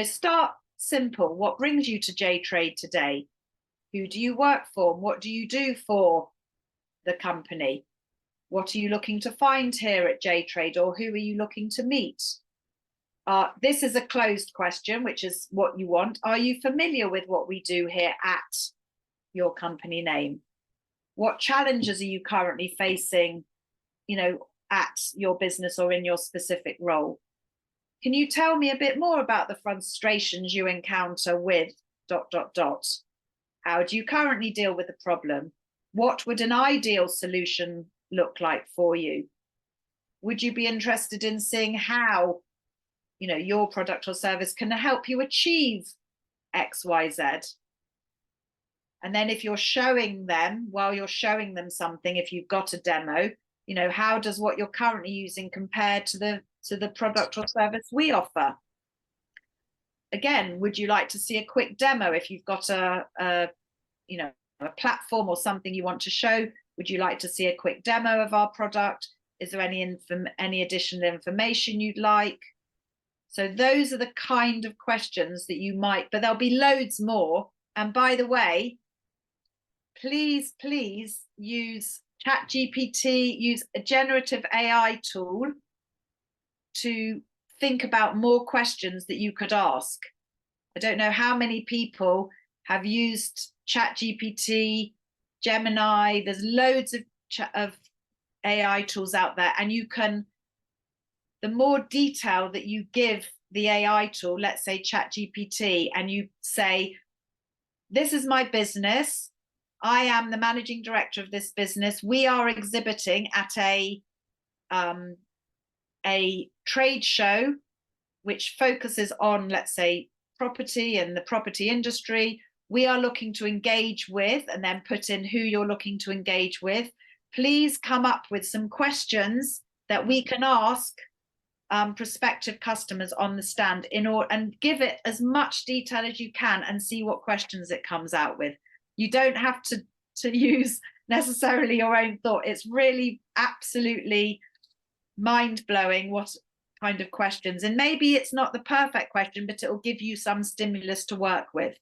Start simple. What brings you to J Trade today? Who do you work for? What do you do for the company? What are you looking to find here at J Trade, or who are you looking to meet? This is a closed question, which is what you want. Are you familiar with what we do here at your company name? What challenges are you currently facing, at your business or in your specific role? Can you tell me a bit more about the frustrations you encounter with ... How do you currently deal with the problem? What would an ideal solution look like for you? would you be interested in seeing how, you know, your product or service can help you achieve X, Y, Z? And then if you're showing them, while you're showing them something, if you've got a demo, you know, how does what you're currently using compare to the product or service we offer? Again, would you like to see a quick demo if you've got a you know, a platform or something you want to show? Would you like to see a quick demo of our product? Is there any additional information you'd like? So those are the kind of questions that you might, but there'll be loads more. And by the way, please use ChatGPT, use a generative AI tool to think about more questions that you could ask. I don't know how many people have used ChatGPT, Gemini. There's loads of AI tools out there, and you can, the more detail that you give the AI tool, let's say ChatGPT, and you say, this is my business, I am the managing director of this business, we are exhibiting at a trade show which focuses on, let's say, property and the property industry. We are looking to engage with, and then put in who you're looking to engage with. Please come up with some questions that we can ask prospective customers on the stand and give it as much detail as you can and see what questions it comes out with. You don't have to use necessarily your own thought. It's really absolutely mind-blowing what kind of questions, and maybe it's not the perfect question, but it will give you some stimulus to work with.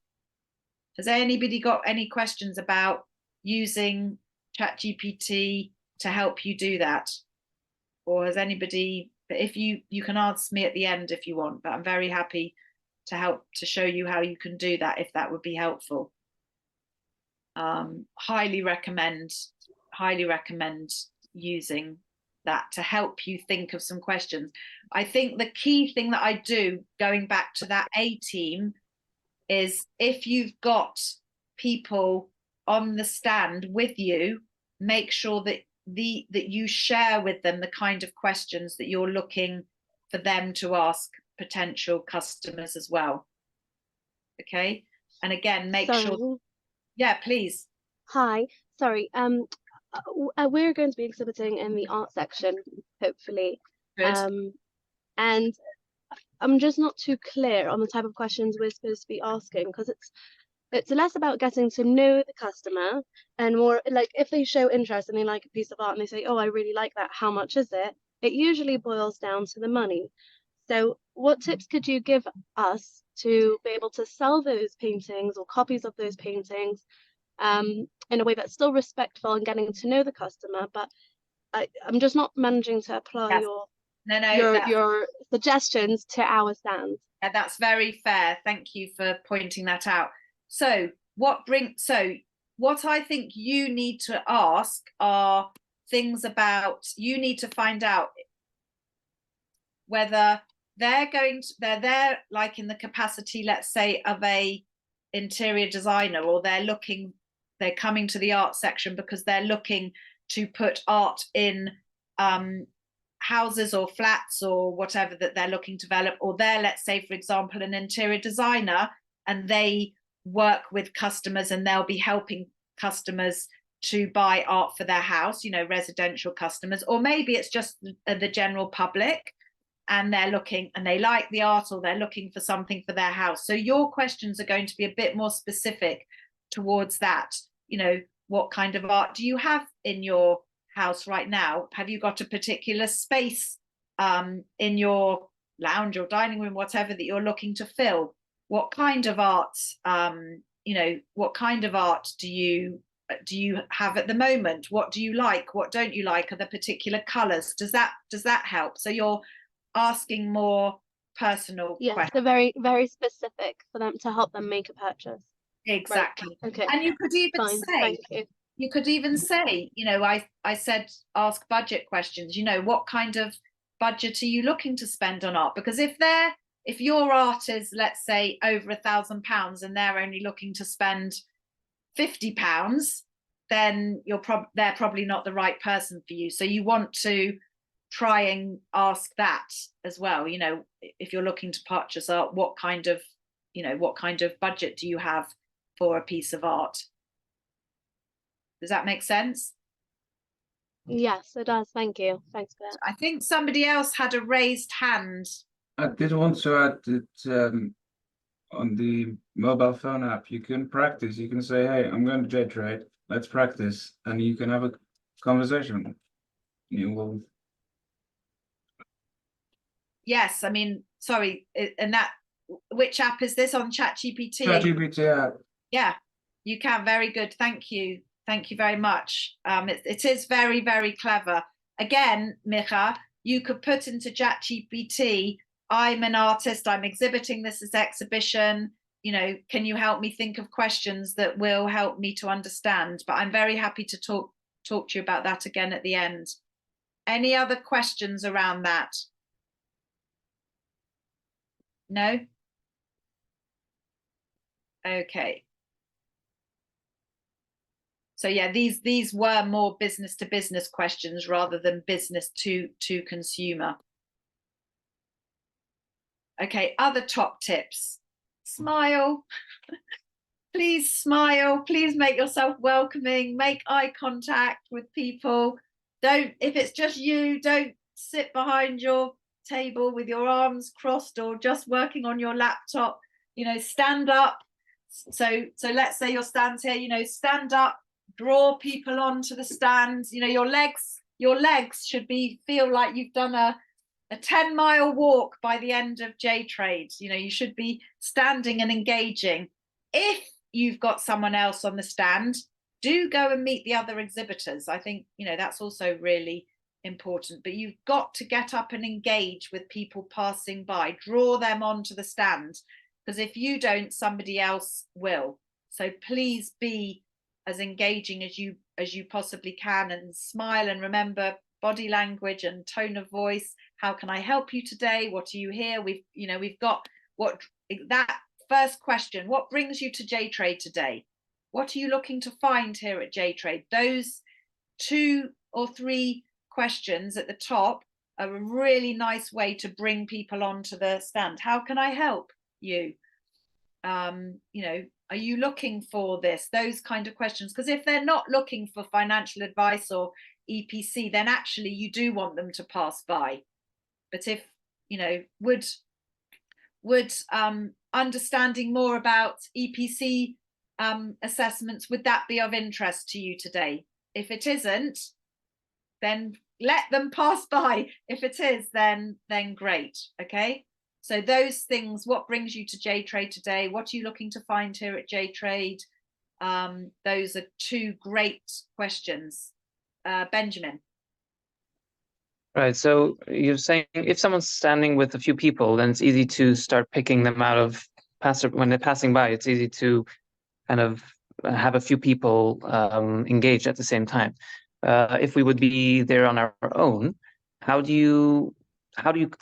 Has anybody got any questions about using ChatGPT to help you do that? Or has anybody, if you can ask me at the end if you want, but I'm very happy to help to show you how you can do that if that would be helpful. Highly recommend using that to help you think of some questions. I think the key thing that I do, going back to that A team, is if you've got people on the stand with you, make sure that you share with them the kind of questions that you're looking for them to ask potential customers as well. Okay, and again, make sure. Yeah, please. Hi, sorry. We're going to be exhibiting in the art section, hopefully. Good. And I'm just not too clear on the type of questions we're supposed to be asking, because it's less about getting to know the customer and more like if they show interest and they like a piece of art and they say, oh, I really like that, how much is it? It usually boils down to the money. So what tips could you give us to be able to sell those paintings or copies of those paintings in a way that's still respectful and getting to know the customer? But I'm just not managing to apply your suggestions to our stand. Yeah, that's very fair. Thank you for pointing that out. So what I think you need to ask are things about, you need to find out whether they're there like in the capacity, let's say, of a interior designer, or they're coming to the art section because they're looking to put art in houses or flats or whatever that they're looking to develop, or they're, let's say, for example, an interior designer and they work with customers and they'll be helping customers to buy art for their house, you know, residential customers, or maybe it's just the general public and they're looking and they like the art, or they're looking for something for their house. So your questions are going to be a bit more specific towards that. You know, what kind of art do you have in your house right now? Have you got a particular space in your lounge or dining room, whatever, that you're looking to fill? What kind of art, you know, what kind of art do you have at the moment? What do you like? What don't you like? Are there particular colors? Does that help? So you're asking more personal questions. So very, very specific for them to help them make a purchase. Exactly. Right. Okay. And you could even say, you could even say, you know, I said ask budget questions. You know, what kind of budget are you looking to spend on art? Because if your art is, let's say, over £1,000 and they're only looking to spend £50, then they're probably not the right person for you. So you want to try and ask that as well. You know, if you're looking to purchase art, what kind of budget do you have for a piece of art? Does that make sense? Yes, it does. Thank you. Thanks for that. I think somebody else had a raised hand. I did want to add that on the mobile phone app, you can practice. You can say, hey, I'm going to J Trade. Let's practice. And you can have a conversation. You will. Yes, I mean, sorry, and that, which app is this, on ChatGPT? ChatGPT app. Yeah, you can. Very good. Thank you. Thank you very much. It is very, very clever. Again, Micha, you could put into ChatGPT, I'm an artist, I'm exhibiting this as exhibition. You know, can you help me think of questions that will help me to understand? But I'm very happy to talk to you about that again at the end. Any other questions around that? No? Okay. So yeah, these were more business to business questions rather than business to consumer. Okay, other top tips. Smile. Please smile. Please make yourself welcoming. Make eye contact with people. Don't, if it's just you, don't sit behind your table with your arms crossed or just working on your laptop. You know, stand up. So let's say your stand's here, you know, stand up, draw people onto the stand. You know, your legs should feel like you've done a 10-mile walk by the end of J Trade. You know, you should be standing and engaging. If you've got someone else on the stand, do go and meet the other exhibitors. I think, you know, that's also really important. But you've got to get up and engage with people passing by, draw them onto the stand, because if you don't, somebody else will. So please be as engaging as you possibly can, and smile, and remember body language and tone of voice. How can I help you today? What are you here? We've got that first question. What brings you to J Trade today? What are you looking to find here at J Trade? Those 2 or 3 questions at the top are a really nice way to bring people onto the stand. How can I help you? You know, are you looking for this? Those kind of questions. Because if they're not looking for financial advice or EPC, then actually you do want them to pass by. But if, you know, would understanding more about EPC assessments, would that be of interest to you today? If it isn't, then let them pass by. If it is, then great. Okay. So those things, what brings you to J Trade today? What are you looking to find here at J Trade? Those are 2 great questions. Benjamin. Right. So you're saying if someone's standing with a few people, then it's easy to start picking them out of when they're passing by. It's easy to kind of have a few people engaged at the same time. If we would be there on our own, how do you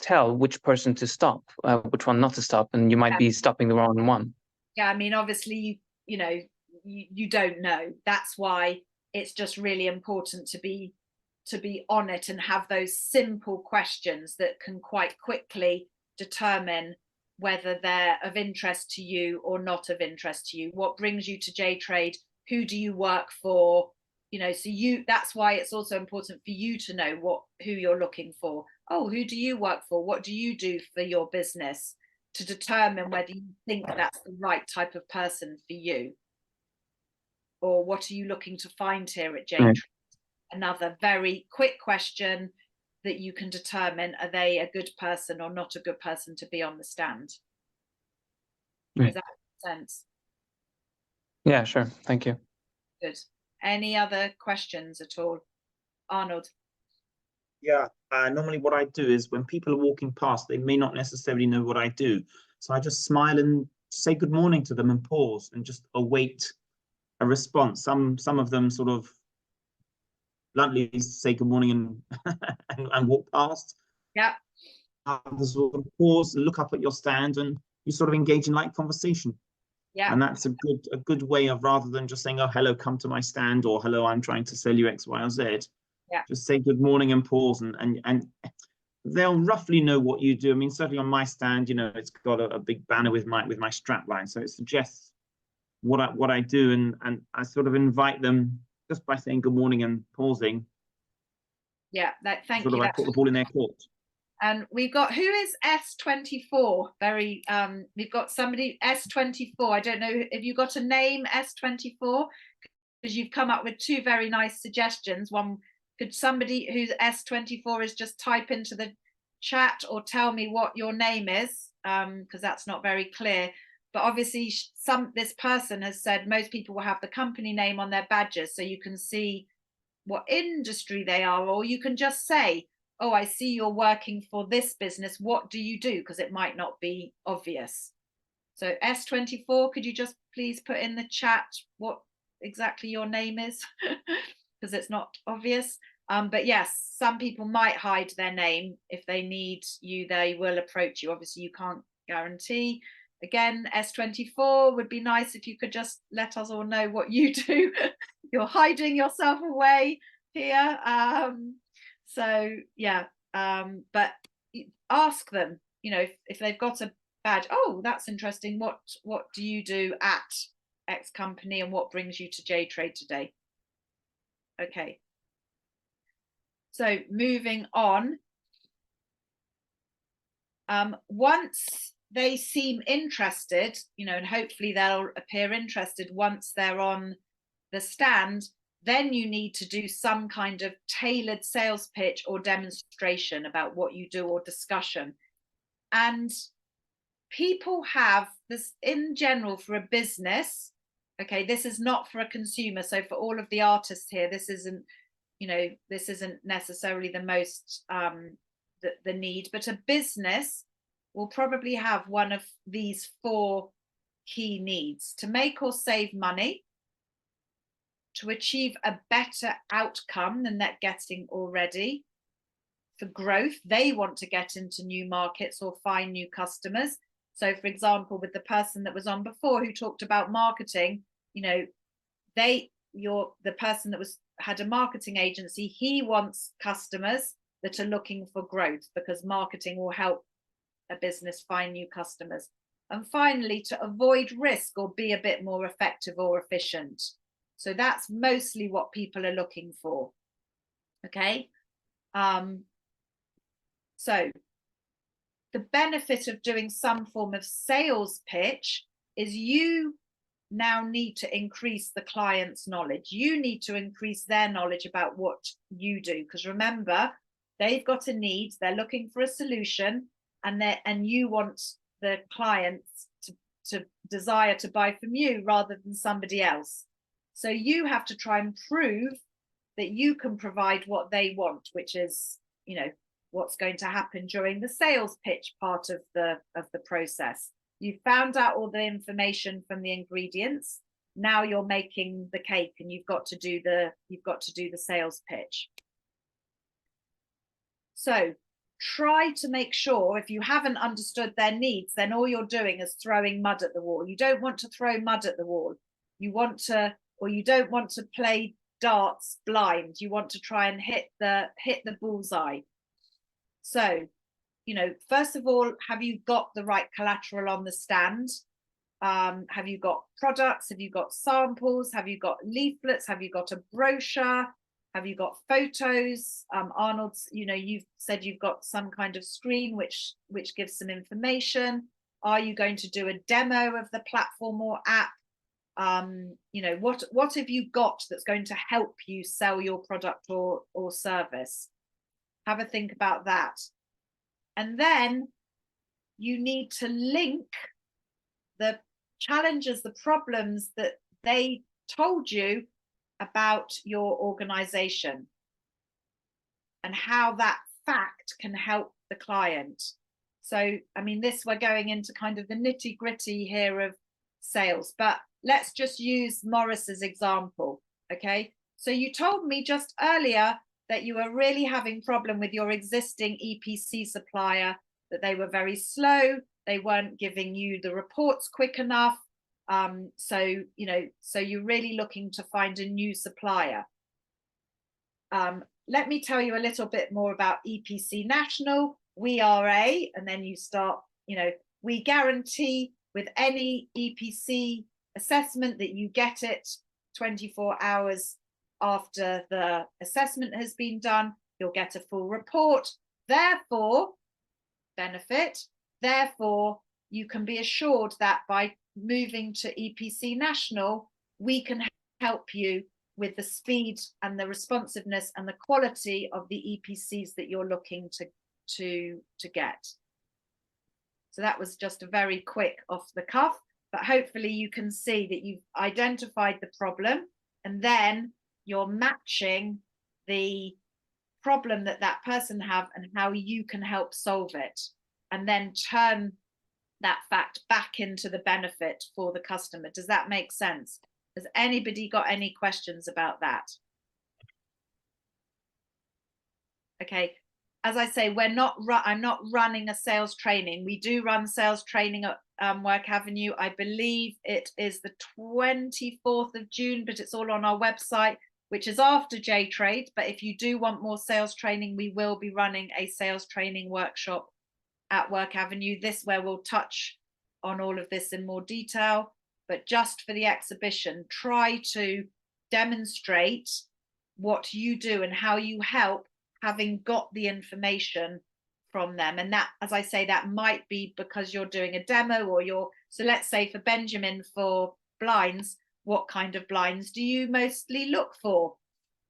tell which person to stop, which one not to stop, and you might be stopping the wrong one? Yeah, I mean, obviously, you know, you don't know. That's why it's just really important to be on it and have those simple questions that can quite quickly determine whether they're of interest to you or not of interest to you. What brings you to J Trade? Who do you work for? You know, so that's why it's also important for you to know who you're looking for. Oh, who do you work for? What do you do for your business? To determine whether you think that's the right type of person for you. Or what are you looking to find here at J Trade? Another very quick question that you can determine, are they a good person or not a good person to be on the stand? Does that make sense? Yeah, sure. Thank you. Good. Any other questions at all? Arnold? Yeah, normally what I do is when people are walking past, they may not necessarily know what I do. So I just smile and say good morning to them and pause and just await a response. Some of them sort of bluntly say good morning and walk past. Yeah. Others will pause, look up at your stand, and you sort of engage in light conversation. Yeah. And that's a good way of, rather than just saying, oh, hello, come to my stand, or hello, I'm trying to sell you X, Y, or Z. just say good morning and pause, and they'll roughly know what you do. I mean, certainly on my stand, you know, it's got a big banner with my strap line, so it suggests what I do, and I sort of invite them just by saying good morning and pausing. Yeah, thank you. I put the ball in their court. And we've got, who is S24? Very, we've got somebody, S24. I don't know, have you got a name, S24? Because you've come up with two very nice suggestions. One, could somebody who's S24 is just type into the chat or tell me what your name is, because that's not very clear. But obviously this person has said most people will have the company name on their badges, so you can see what industry they are, or you can just say, oh, I see you're working for this business, what do you do? Because it might not be obvious. So S24, could you just please put in the chat what exactly your name is? Because it's not obvious. But yes, some people might hide their name. If they need you, they will approach you. Obviously, you can't guarantee. Again, S24 would be nice if you could just let us all know what you do. You're hiding yourself away here. So yeah, but ask them, you know, if they've got a badge. Oh, that's interesting. What do you do at X company, and what brings you to J Trade today? Okay. So moving on. Once they seem interested, you know, and hopefully they'll appear interested once they're on the stand, then you need to do some kind of tailored sales pitch or demonstration about what you do, or discussion. And people have this in general for a business. Okay, this is not for a consumer. So for all of the artists here, this isn't, you know, this isn't necessarily the most the need, but a business will probably have one of these four key needs: to make or save money, to achieve a better outcome than they're getting already, for growth, they want to get into new markets or find new customers. So for example, with the person that was on before who talked about marketing, you know, the person that had a marketing agency, he wants customers that are looking for growth, because marketing will help a business find new customers. And finally, to avoid risk or be a bit more effective or efficient. So that's mostly what people are looking for. Okay. So the benefit of doing some form of sales pitch is you now need to increase the client's knowledge. You need to increase their knowledge about what you do, because remember, they've got a need, they're looking for a solution, and you want the clients to desire to buy from you rather than somebody else. So you have to try and prove that you can provide what they want, which is, you know, what's going to happen during the sales pitch part of the process. You found out all the information from the ingredients. Now you're making the cake, and you've got to do the sales pitch. So try to make sure, if you haven't understood their needs, then all you're doing is throwing mud at the wall. You don't want to throw mud at the wall. You want to, or you don't want to play darts blind. You want to try and hit the bullseye. So, you know, first of all, have you got the right collateral on the stand? Have you got products? Have you got samples? Have you got leaflets? Have you got a brochure? Have you got photos? Arnold's, you know, you've said you've got some kind of screen which gives some information. Are you going to do a demo of the platform or app? You know, what have you got that's going to help you sell your product or service? Have a think about that. And then you need to link the challenges, the problems that they told you about your organization, and how that fact can help the client. So, I mean, we're going into kind of the nitty-gritty here of sales, but let's just use Morris's example. Okay, so you told me just earlier that you were really having problem with your existing EPC supplier, that they were very slow, they weren't giving you the reports quick enough. So, you know, so you're really looking to find a new supplier. let me tell you a little bit more about EPC National. We are and then you start, we guarantee with any EPC assessment that you get it 24 hours after the assessment has been done. You'll get a full report. Therefore, you can be assured that by moving to EPC National, we can help you with the speed and the responsiveness and the quality of the EPCs that you're looking to get. So that was just a very quick off the cuff, but hopefully you can see that you've identified the problem and then you're matching the problem that that person have and how you can help solve it, and then turn that fact back into the benefit for the customer. Does that make sense? Has anybody got any questions about that? Okay, as I say, I'm not running a sales training. We do run sales training at Work Avenue. I believe it is the 24th of June, but it's all on our website, which is after J Trade. But if you do want more sales training, we will be running a sales training workshop at Work Avenue. This where we'll touch on all of this in more detail. But just for the exhibition, try to demonstrate what you do and how you help, having got the information from them. And that, as I say, that might be because you're doing a demo or so let's say for Benjamin, for blinds, what kind of blinds do you mostly look for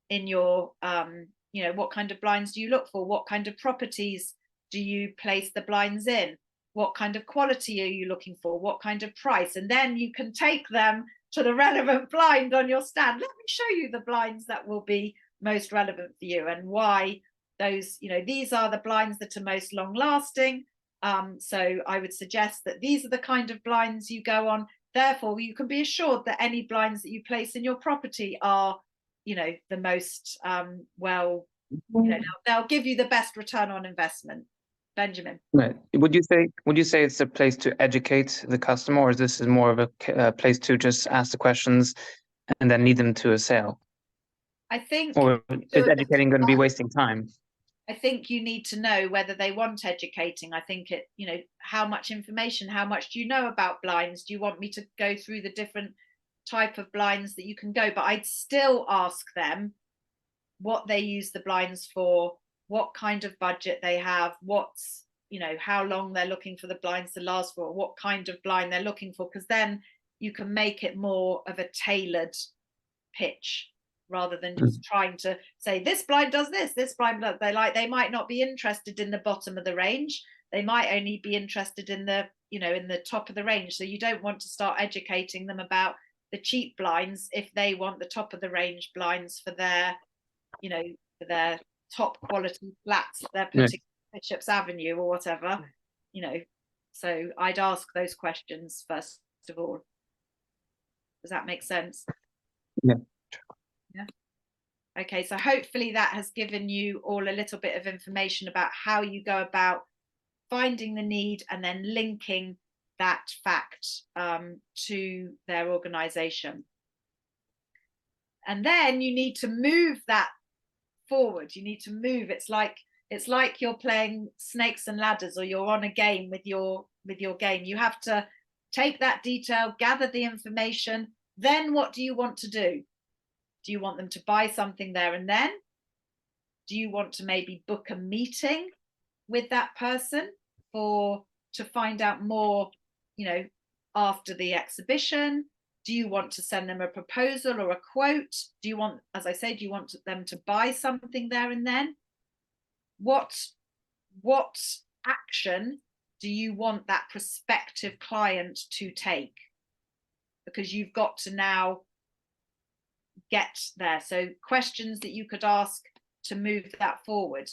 in your, what kind of blinds do you look for? What kind of properties do you place the blinds in? What kind of quality are you looking for? What kind of price? And then you can take them to the relevant blind on your stand. Let me show you the blinds that will be most relevant for you and why those, these are the blinds that are most long lasting. So I would suggest that these are the kind of blinds you go on. Therefore, you can be assured that any blinds that you place in your property are, the most they'll give you the best return on investment. Benjamin. Right. Would you say it's a place to educate the customer, or is this more of a place to just ask the questions and then lead them to a sale? I think. Or is educating going to be wasting time? I think you need to know whether they want educating. I think how much information, how much do you know about blinds? Do you want me to go through the different type of blinds that you can go? But I'd still ask them what they use the blinds for, what kind of budget they have, what's, how long they're looking for the blinds to last for, what kind of blind they're looking for, because then you can make it more of a tailored pitch rather than just trying to say this blind does this blind they might not be interested in the bottom of the range. They might only be interested in the, in the top of the range. So you don't want to start educating them about the cheap blinds if they want the top of the range blinds for their, for their top quality flats they're putting Bishop's Avenue or whatever, so I'd ask those questions first of all. Does that make sense? Yeah. Okay, so hopefully that has given you all a little bit of information about how you go about finding the need and then linking that fact to their organization. And then you need to move that forward. You need to move. It's like you're playing snakes and ladders, or you're on a game with your game. You have to take that detail, gather the information. Then what do you want to do? Do you want them to buy something there and then? Do you want to maybe book a meeting with that person to find out more, after the exhibition? Do you want to send them a proposal or a quote? Do you want, as I say, do you want them to buy something there and then? What action do you want that prospective client to take? Because you've got to now get there. So questions that you could ask to move that forward.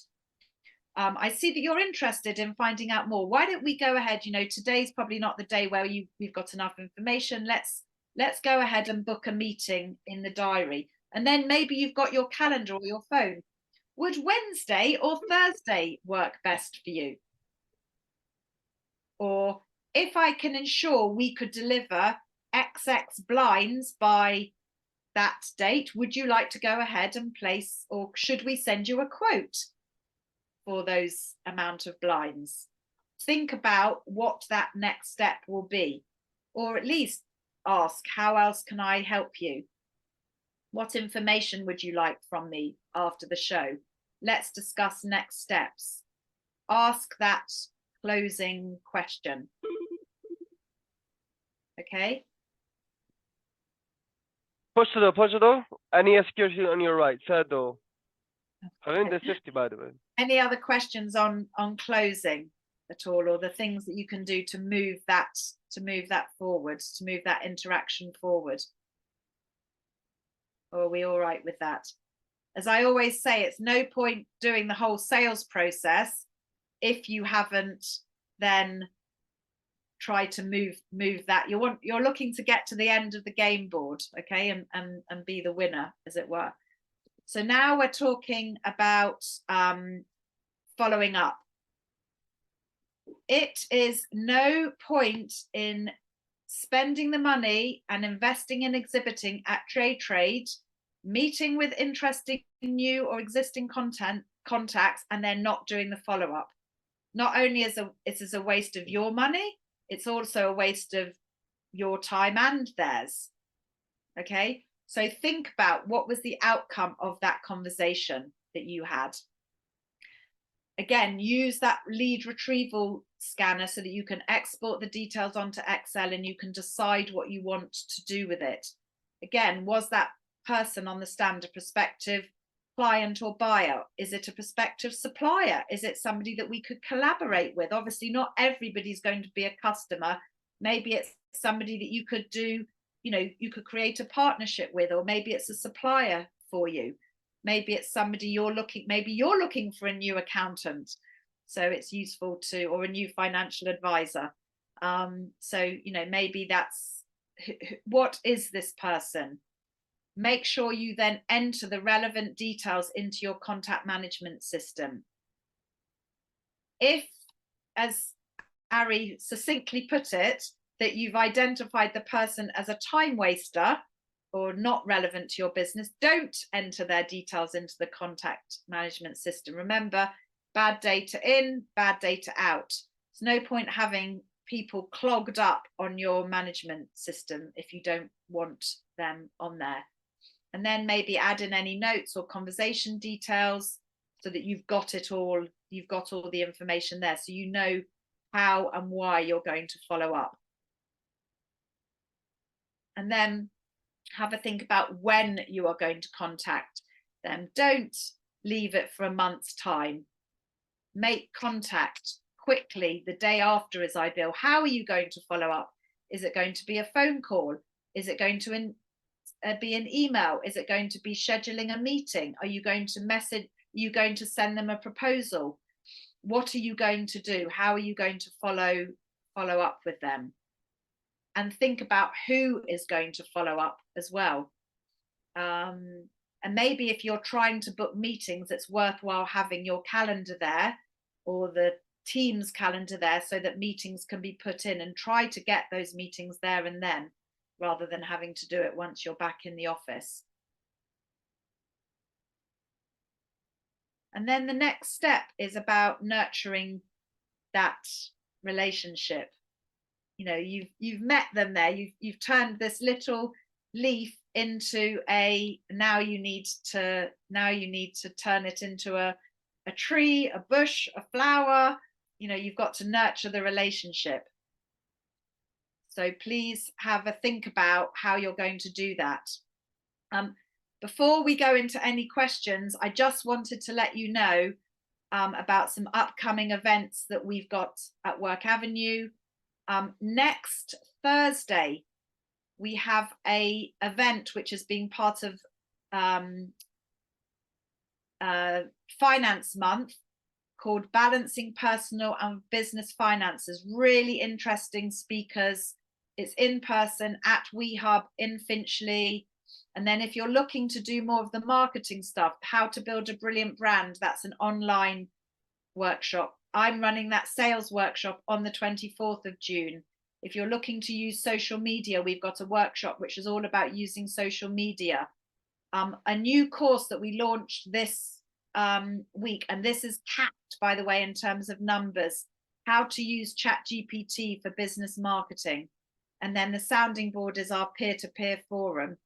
I see that you're interested in finding out more. Why don't we go ahead? Today's probably not the day where we've got enough information. Let's go ahead and book a meeting in the diary. And then maybe you've got your calendar or your phone. Would Wednesday or Thursday work best for you? Or if I can ensure we could deliver XX blinds by that date, would you like to go ahead and place, or should we send you a quote for those amount of blinds? Think about what that next step will be, or at least ask, how else can I help you? What information would you like from me after the show? Let's discuss next steps. Ask that closing question. Okay. Poczto, any security on your right, Sado. I'm in 50, by the way. Any other questions on closing at all, or the things that you can do to move that forward, to move that interaction forward? Or are we all right with that? As I always say, it's no point doing the whole sales process if you haven't then tried to move that. You're looking to get to the end of the game board, okay, and be the winner, as it were. So now we're talking about following up. It is no point in spending the money and investing in exhibiting at J Trade, meeting with interesting new or existing contacts, and then not doing the follow-up. Not only is it a waste of your money, it's also a waste of your time and theirs. Okay, so think about what was the outcome of that conversation that you had. Again, use that lead retrieval scanner so that you can export the details onto Excel and you can decide what you want to do with it. Again, was that person on the stand a prospective client or buyer? Is it a prospective supplier? Is it somebody that we could collaborate with? Obviously, not everybody's going to be a customer. Maybe it's somebody that you could do, you could create a partnership with, or maybe it's a supplier for you. Maybe it's somebody maybe you're looking for a new accountant. So it's useful to, or a new financial advisor. So, maybe that's, what is this person? Make sure you then enter the relevant details into your contact management system. If, as Ari succinctly put it, that you've identified the person as a time waster or not relevant to your business, don't enter their details into the contact management system. Remember, bad data in, bad data out. There's no point having people clogged up on your management system if you don't want them on there. And then maybe add in any notes or conversation details so that you've got it all, you've got all the information there, so you know how and why you're going to follow up. And then have a think about when you are going to contact them. Don't leave it for a month's time. Make contact quickly. The day after is ideal. How are you going to follow up? Is it going to be a phone call? Is it going to be an email? Is it going to be scheduling a meeting? Are you going to message? Are you going to send them a proposal? What are you going to do? How are you going to follow up with them? And think about who is going to follow up as well. And maybe if you're trying to book meetings, it's worthwhile having your calendar there, or the team's calendar there, so that meetings can be put in, and try to get those meetings there and then, rather than having to do it once you're back in the office. And then the next step is about nurturing that relationship. You've met them there, you've turned this little leaf into now you need to turn it into a tree, a bush, a flower. You've got to nurture the relationship. So please have a think about how you're going to do that. Before we go into any questions, I just wanted to let you know about some upcoming events that we've got at Work Avenue. Next Thursday, we have an event which is being part of Finance Month, called Balancing Personal and Business Finances. Really interesting speakers. It's in person at WeHub in Finchley. And then if you're looking to do more of the marketing stuff, how to build a brilliant brand, that's an online workshop. I'm running that sales workshop on the 24th of June. If you're looking to use social media, we've got a workshop which is all about using social media. A new course that we launched this week, and this is capped, by the way, in terms of numbers, how to use ChatGPT for business marketing. And then the sounding board is our peer-to-peer forum.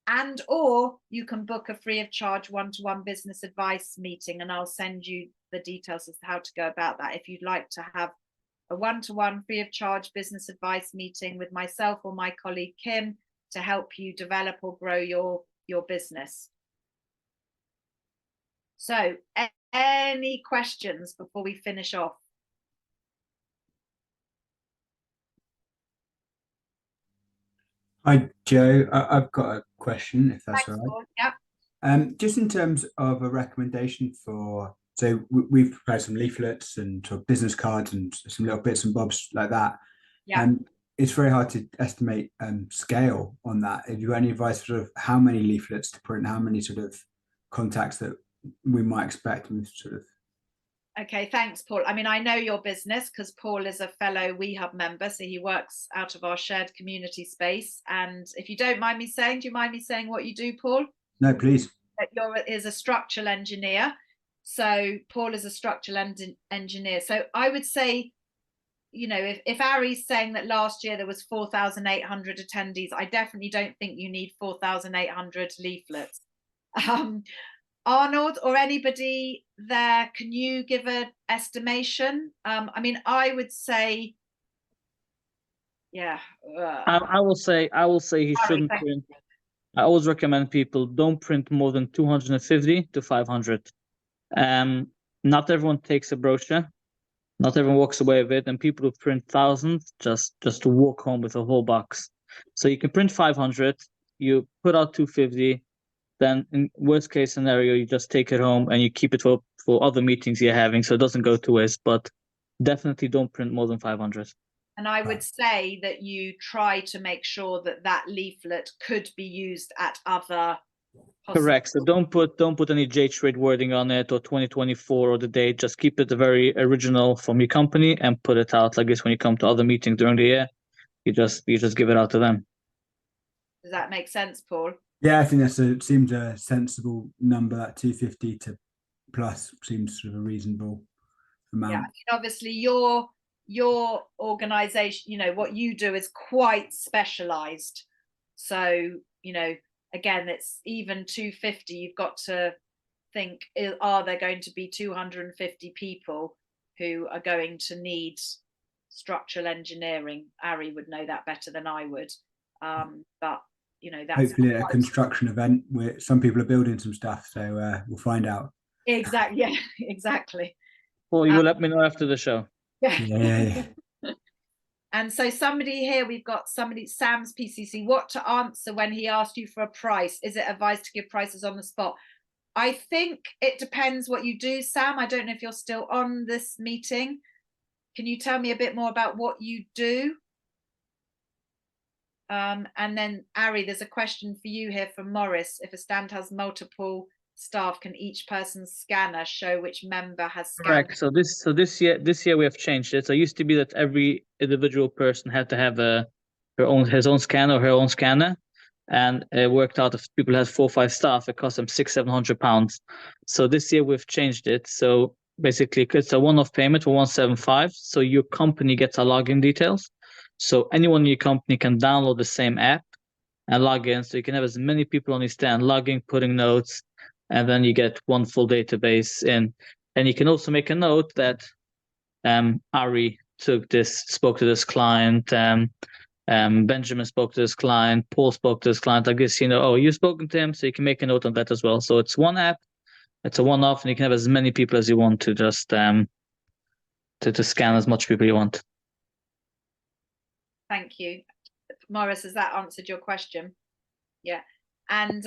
And or you can book a free of charge one-to-one business advice meeting, and I'll send you the details as to how to go about that if you'd like to have a one-to-one free of charge business advice meeting with myself or my colleague Kim to help you develop or grow your business. So any questions before we finish off? Hi, Joe. I've got a question, if that's Thanks, all Paul. Yeah. right. Just in terms of a recommendation for, so we've prepared some leaflets and sort of business cards and some little bits and bobs like that. Yeah. And it's very hard to estimate scale on that. Have you got any advice sort of how many leaflets to print, how many sort of contacts that we might expect and sort of? Okay, thanks, Paul. I mean, I know your business because Paul is a fellow WeHub member, so he works out of our shared community space. And if you don't mind me saying, do you mind me saying what you do, Paul? No, please. Is a structural engineer. So Paul is a structural engineer. So I would say, you know, if Ari's saying that last year there was 4,800 attendees, I definitely don't think you need 4,800 leaflets. Arnold or anybody there, can you give an estimation? I mean, I would say, yeah. I will say he shouldn't print. I always recommend people don't print more than 250 to 500. Not everyone takes a brochure. Not everyone walks away with it, and people who print thousands just to walk home with a whole box. So you can print 500, you put out 250, then in worst case scenario, you just take it home and you keep it for other meetings you're having, so it doesn't go to waste. But definitely don't print more than 500. And I would say that you try to make sure that that leaflet could be used at other. Correct. So don't put any J Trade wording on it or 2024 or the date. Just keep it very original from your company and put it out like this when you come to other meetings during the year. You just give it out to them. Does that make sense, Paul? Yeah, I think seems a sensible number. That 250 to plus seems sort of a reasonable amount. Yeah, I mean, obviously your organization, you know, what you do is quite specialized. So, you know, again, it's even 250, you've got to think, are there going to be 250 people who are going to need structural engineering? Ari would know that better than I would. But you know, that's hopefully a construction event where some people are building some stuff, so we'll find out. Exactly. Yeah, exactly. Well, you will let me know after the show. Yeah. And so somebody here, we've got Sam's PCC, what to answer when he asked you for a price? Is it advised to give prices on the spot? I think it depends what you do, Sam. I don't know if you're still on this meeting. Can you tell me a bit more about what you do? And then Ari, there's a question for you here from Morris. If a stand has multiple staff, can each person's scanner show which member has scanned? Correct. So this year we have changed it. So it used to be that every individual person had to have his own scanner or her own scanner, and it worked out if people had 4 or 5 staff, it cost them £600-700. So this year we've changed it. So basically, it's a one-off payment for 175. So your company gets our login details. So anyone in your company can download the same app and log in. So you can have as many people on your stand logging, putting notes, and then you get one full database in. And you can also make a note that Ari spoke to this client, Benjamin spoke to this client, Paul spoke to this client. I guess, you know, oh, you've spoken to him, so you can make a note on that as well. So it's one app, it's a one-off, and you can have as many people as you want to just to scan as much people you want. Thank you. Morris, has that answered your question? Yeah. And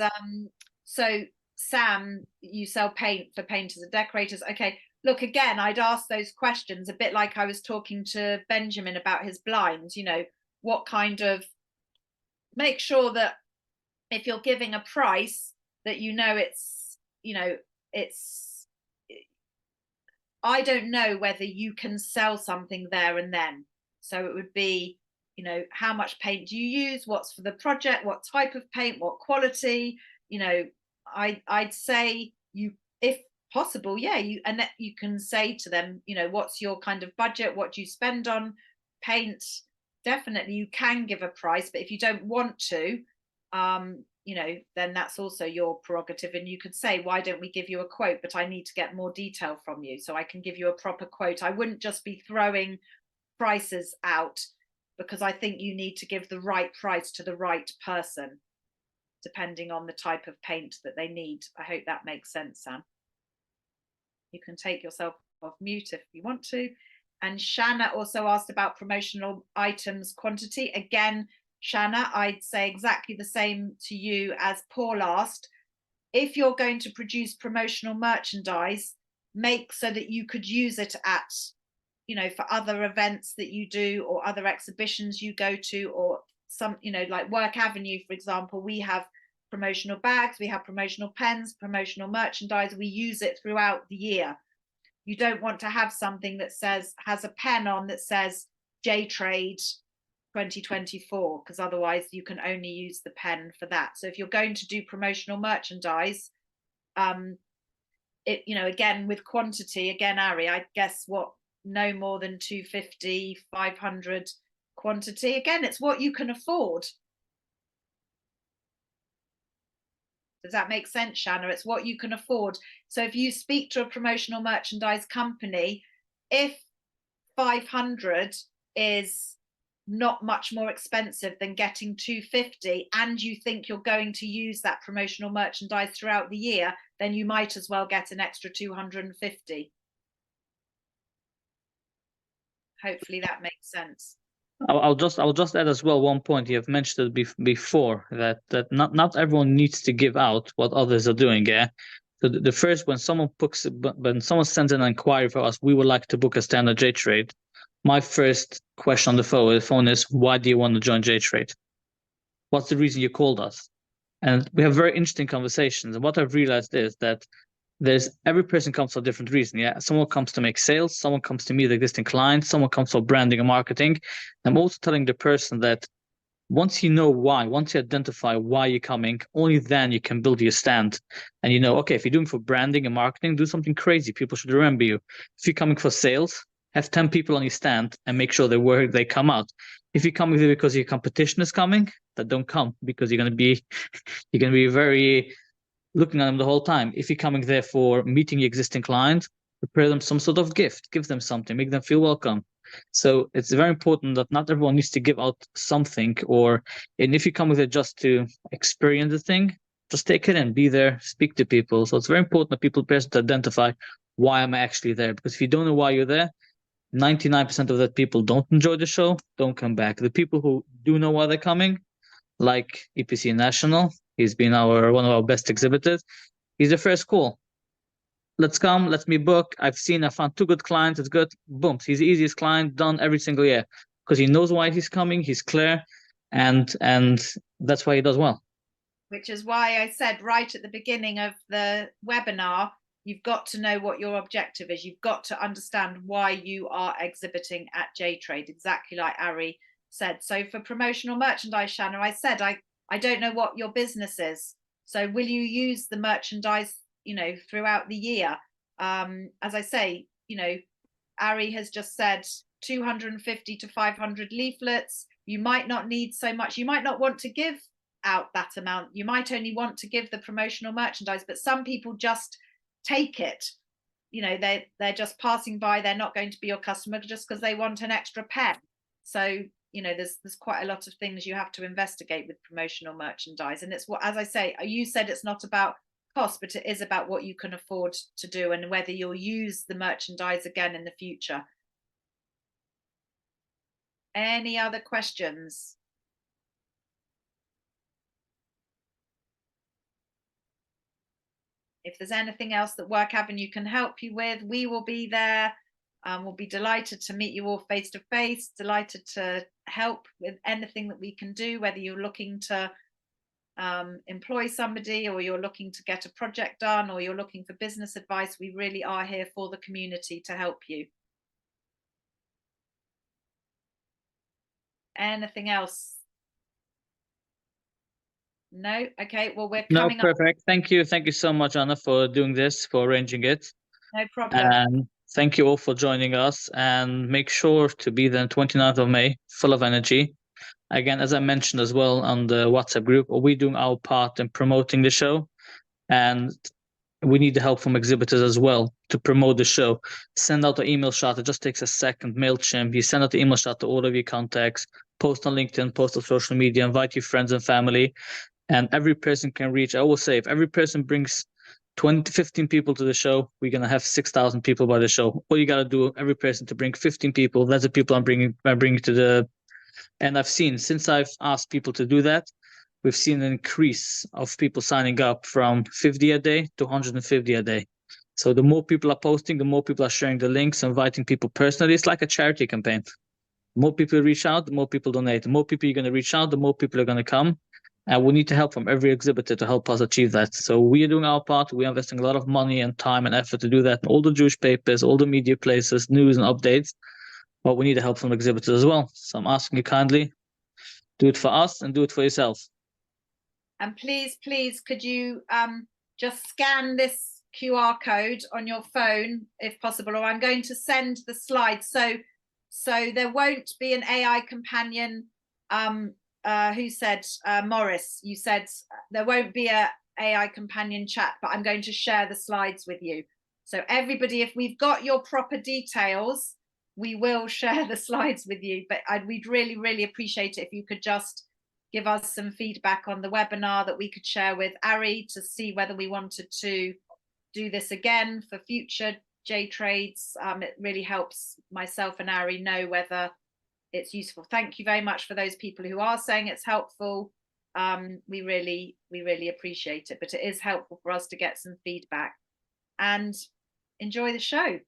so Sam, you sell paint for painters and decorators. Okay, look, again, I'd ask those questions a bit like I was talking to Benjamin about his blinds, you know, what kind of, make sure that if you're giving a price that you know it's, you know, it's, I don't know whether you can sell something there and then. So it would be, you you know, how much paint do you use, what's for the project, what type of paint, what quality, you know. I'd say you, if possible, yeah, you can say to them, you know, what's your kind of budget, what do you spend on paint. Definitely you can give a price, but if you don't want to, you know, then that's also your prerogative, and you could say, why don't we give you a quote, but I need to get more detail from you so I can give you a proper quote. I wouldn't just be throwing prices out, because I think you need to give the right price to the right person depending on the type of paint that they need. I hope that makes sense, Sam. You can take yourself off mute if you want to. And Shanna also asked about promotional items quantity. Again, Shanna, I'd say exactly the same to you as Paul asked. If you're going to produce promotional merchandise, make so that you could use it at, you know, for other events that you do or other exhibitions you go to, or some, you know, like Work Avenue, for example, we have promotional bags, we have promotional pens, promotional merchandise, we use it throughout the year. You don't want to have something that says, has a pen on that says J Trade 2024, because otherwise you can only use the pen for that. So if you're going to do promotional merchandise, it, you know, again with quantity, again, Ari, I guess what, no more than 250, 500 quantity. Again, it's what you can afford. Does that make sense, Shanna? It's what you can afford. So if you speak to a promotional merchandise company, if 500 is not much more expensive than getting 250, and you think you're going to use that promotional merchandise throughout the year, then you might as well get an extra 250. Hopefully that makes sense. I'll just add as well one point. You have mentioned it before that not everyone needs to give out what others are doing. Yeah. So the first, when someone sends an inquiry for us, we would like to book a standard J Trade. My first question on the phone is, why do you want to join J Trade? What's the reason you called us? And we have very interesting conversations. And what I've realized is that every person comes for a different reason. Yeah, someone comes to make sales, someone comes to meet existing clients, someone comes for branding and marketing. I'm also telling the person that once you know why, once you identify why you're coming, only then you can build your stand. And you know, okay, if you're doing for branding and marketing, do something crazy. People should remember you. If you're coming for sales, have 10 people on your stand and make sure they come out. If you come here because your competition is coming, then don't come, because you're gonna be very looking at them the whole time. If you're coming there for meeting your existing clients, prepare them some sort of gift, give them something, make them feel welcome. So it's very important that not everyone needs to give out something, and if you come with it just to experience the thing, just take it in, be there, speak to people. So it's very important that people prepare to identify, why am I actually there? Because if you don't know why you're there, 99% of that people don't enjoy the show, don't come back. The people who do know why they're coming, like EPC National, he's been one of our best exhibitors. He's the first call. Let's come, let me book. I found 2 good clients, it's good. Boom, he's the easiest client done every single year, because he knows why he's coming, he's clear, and that's why he does well. Which is why I said right at the beginning of the webinar, you've got to know what your objective is. You've got to understand why you are exhibiting at J Trade, exactly like Ari said. So for promotional merchandise, Shanna, I said, I don't know what your business is. So will you use the merchandise, you know, throughout the year? As I say, you know, Ari has just said 250 to 500 leaflets. You might not need so much. You might not want to give out that amount. You might only want to give the promotional merchandise, but some people just take it. You know, they're just passing by. They're not going to be your customer just because they want an extra pen. So, you know, there's quite a lot of things you have to investigate with promotional merchandise. And it's what, as I say, you said it's not about cost, but it is about what you can afford to do and whether you'll use the merchandise again in the future. Any other questions? If there's anything else that Work Avenue can help you with, we will be there. We'll be delighted to meet you all face to face, delighted to help with anything that we can do, whether you're looking to employ somebody, or you're looking to get a project done, or you're looking for business advice. We really are here for the community to help you. Anything else? No? Okay, well, we're No, coming up. perfect. Thank you. Thank you so much, Anna, for doing this, for arranging it. No problem. And thank you all for joining us. And make sure to be there on 29th of May, full of energy. Again, as I mentioned as well on the WhatsApp group, we're doing our part in promoting the show. And we need the help from exhibitors as well to promote the show. Send out the email shot. It just takes a second. MailChimp. You send out the email shot to all of your contacts. Post on LinkedIn, post on social media, invite your friends and family. And every person can reach. I always say, if every person brings 15 people to the show, we're going to have 6,000 people by the show. All you got to do, every person to bring 15 people. That's the people I'm bringing to the. And I've seen, since I've asked people to do that, we've seen an increase of people signing up from 50 a day to 150 a day. So the more people are posting, the more people are sharing the links, inviting people personally. It's like a charity campaign. The more people reach out, the more people donate. The more people you're going to reach out, the more people are going to come. And we need to help from every exhibitor to help us achieve that. So we are doing our part. We're investing a lot of money and time and effort to do that. All the Jewish papers, all the media places, news and updates. But we need the help from exhibitors as well. So I'm asking you kindly, do it for us and do it for yourself. And please, could you just scan this QR code on your phone if possible, or I'm going to send the slides. So there won't be an AI companion. Who said, Morris, you said there won't be a AI companion chat, but I'm going to share the slides with you. So everybody, if we've got your proper details, we will share the slides with you. But we'd really, really appreciate it if you could just give us some feedback on the webinar that we could share with Ari to see whether we wanted to do this again for future J Trades. It really helps myself and Ari know whether it's useful. Thank you very much for those people who are saying it's helpful. We really appreciate it, but it is helpful for us to get some feedback. And enjoy the show.